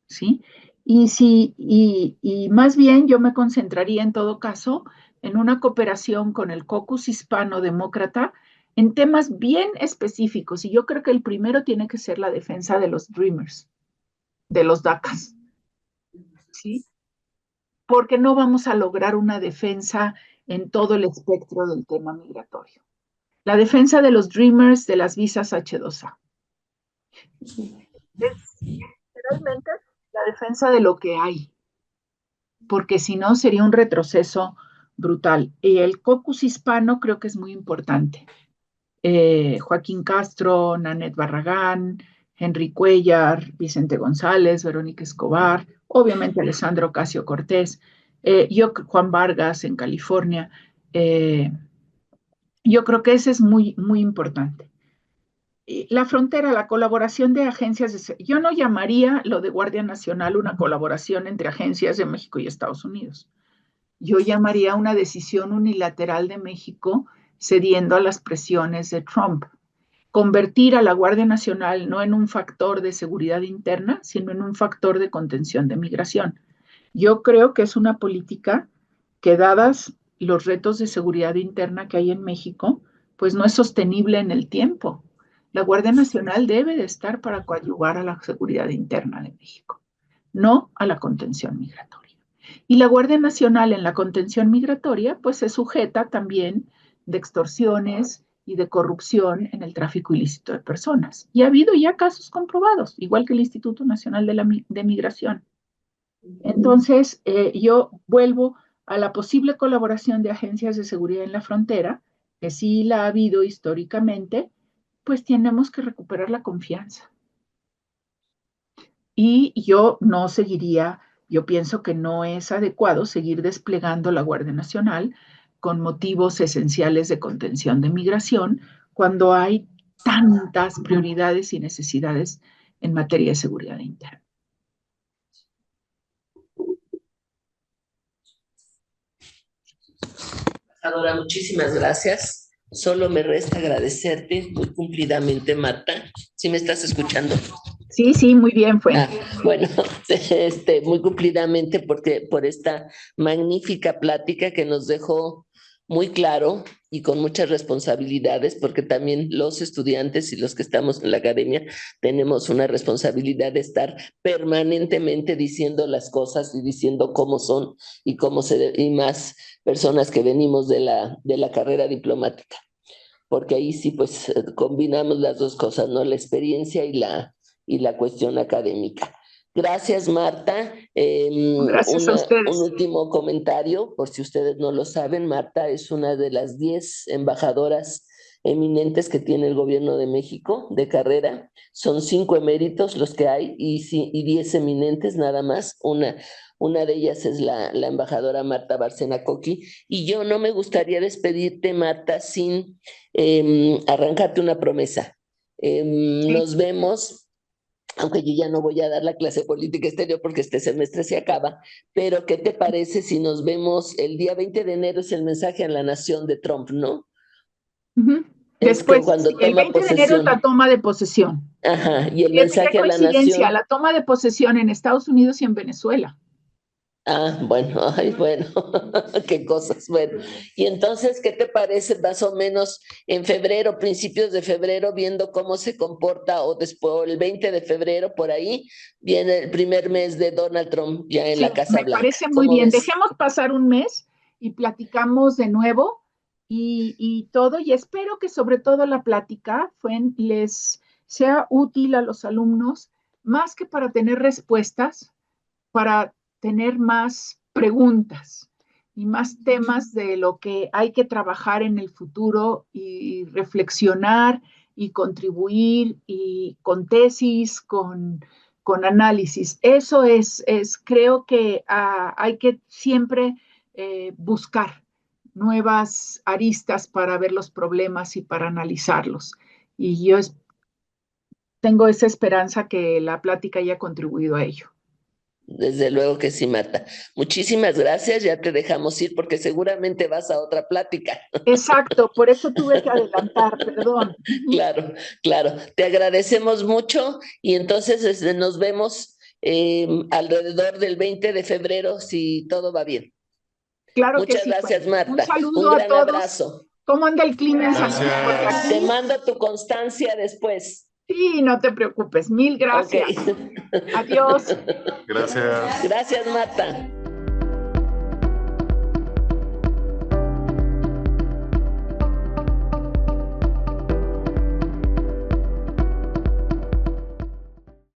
¿Sí? Y más bien yo me concentraría en todo caso en una cooperación con el caucus hispano-demócrata en temas bien específicos. Y yo creo que el primero tiene que ser la defensa de los Dreamers, de los DACAs. ¿Sí? Porque no vamos a lograr una defensa en todo el espectro del tema migratorio. La defensa de los Dreamers de las visas H2A. Es realmente la defensa de lo que hay, porque si no sería un retroceso brutal. Y el caucus hispano creo que es muy importante. Joaquín Castro, Nanette Barragán, Henry Cuellar, Vicente González, Verónica Escobar, obviamente Alessandro Ocasio-Cortez, Juan Vargas en California. Yo creo que ese es muy, muy importante. La frontera, la colaboración de agencias, yo no llamaría lo de Guardia Nacional una colaboración entre agencias de México y Estados Unidos. Yo llamaría una decisión unilateral de México cediendo a las presiones de Trump. Convertir a la Guardia Nacional no en un factor de seguridad interna, sino en un factor de contención de migración. Yo creo que es una política que, dadas los retos de seguridad interna que hay en México, pues no es sostenible en el tiempo. La Guardia Nacional debe de estar para coadyuvar a la seguridad interna de México, no a la contención migratoria. Y la Guardia Nacional en la contención migratoria, pues se sujeta también de extorsiones y de corrupción en el tráfico ilícito de personas. Y ha habido ya casos comprobados, igual que el Instituto Nacional de Migración. Entonces, yo vuelvo a la posible colaboración de agencias de seguridad en la frontera, que sí la ha habido históricamente, pues tenemos que recuperar la confianza. Y yo no seguiría, yo pienso que no es adecuado seguir desplegando la Guardia Nacional con motivos esenciales de contención de migración cuando hay tantas prioridades y necesidades en materia de seguridad interna. Embajadora, muchísimas gracias. Solo me resta agradecerte muy cumplidamente, Marta. ¿Sí me estás escuchando? Sí, sí, muy bien fue. Bueno, muy cumplidamente porque por esta magnífica plática que nos dejó muy claro y con muchas responsabilidades, porque también los estudiantes y los que estamos en la academia tenemos una responsabilidad de estar permanentemente diciendo las cosas y diciendo cómo son y y más personas que venimos de la carrera diplomática, porque ahí sí pues combinamos las dos cosas, ¿no? La experiencia y la cuestión académica. Gracias, Marta. Gracias a ustedes. Un último comentario, por si ustedes no lo saben, Marta es una de las 10 embajadoras eminentes que tiene el gobierno de México de carrera. Son 5 eméritos los que hay y 10 eminentes nada más. Una de ellas es la embajadora Marta Bárcena Coqui. Y yo no me gustaría despedirte, Marta, sin arrancarte una promesa. Sí. Nos vemos, aunque yo ya no voy a dar la clase de política exterior porque este semestre se acaba, pero ¿qué te parece si nos vemos el día 20 de enero? Es el mensaje a la nación de Trump, ¿no? Después, Es que cuando sí, el 20 de enero es la toma de posesión. Ajá, y el Fíjate mensaje qué a la coincidencia, nación. la toma de posesión en Estados Unidos y en Venezuela. Bueno, bueno, qué cosas, bueno. Y entonces, ¿qué te parece más o menos en febrero, principios de febrero, viendo cómo se comporta o después, el 20 de febrero, por ahí, viene el primer mes de Donald Trump ya en la Casa Blanca? Me parece muy bien. Dejemos pasar un mes y platicamos de nuevo y todo, y espero que sobre todo la plática les sea útil a los alumnos, más que para tener respuestas, para tener más preguntas y más temas de lo que hay que trabajar en el futuro y reflexionar y contribuir y con tesis, con análisis. Eso creo que hay que siempre buscar nuevas aristas para ver los problemas y para analizarlos. Y yo tengo esa esperanza que la plática haya contribuido a ello. Desde luego que sí, Marta. Muchísimas gracias, ya te dejamos ir porque seguramente vas a otra plática. Exacto, por eso tuve que adelantar, perdón. Claro, claro. Te agradecemos mucho y entonces nos vemos alrededor del 20 de febrero si todo va bien. Claro Muchas que sí. gracias, Marta. Un saludo Un gran a todos. Abrazo. ¿Cómo anda el clima en San Luis? Te mando tu constancia después. Sí, no te preocupes. Mil gracias. Okay. Adiós. Gracias. Gracias, Marta.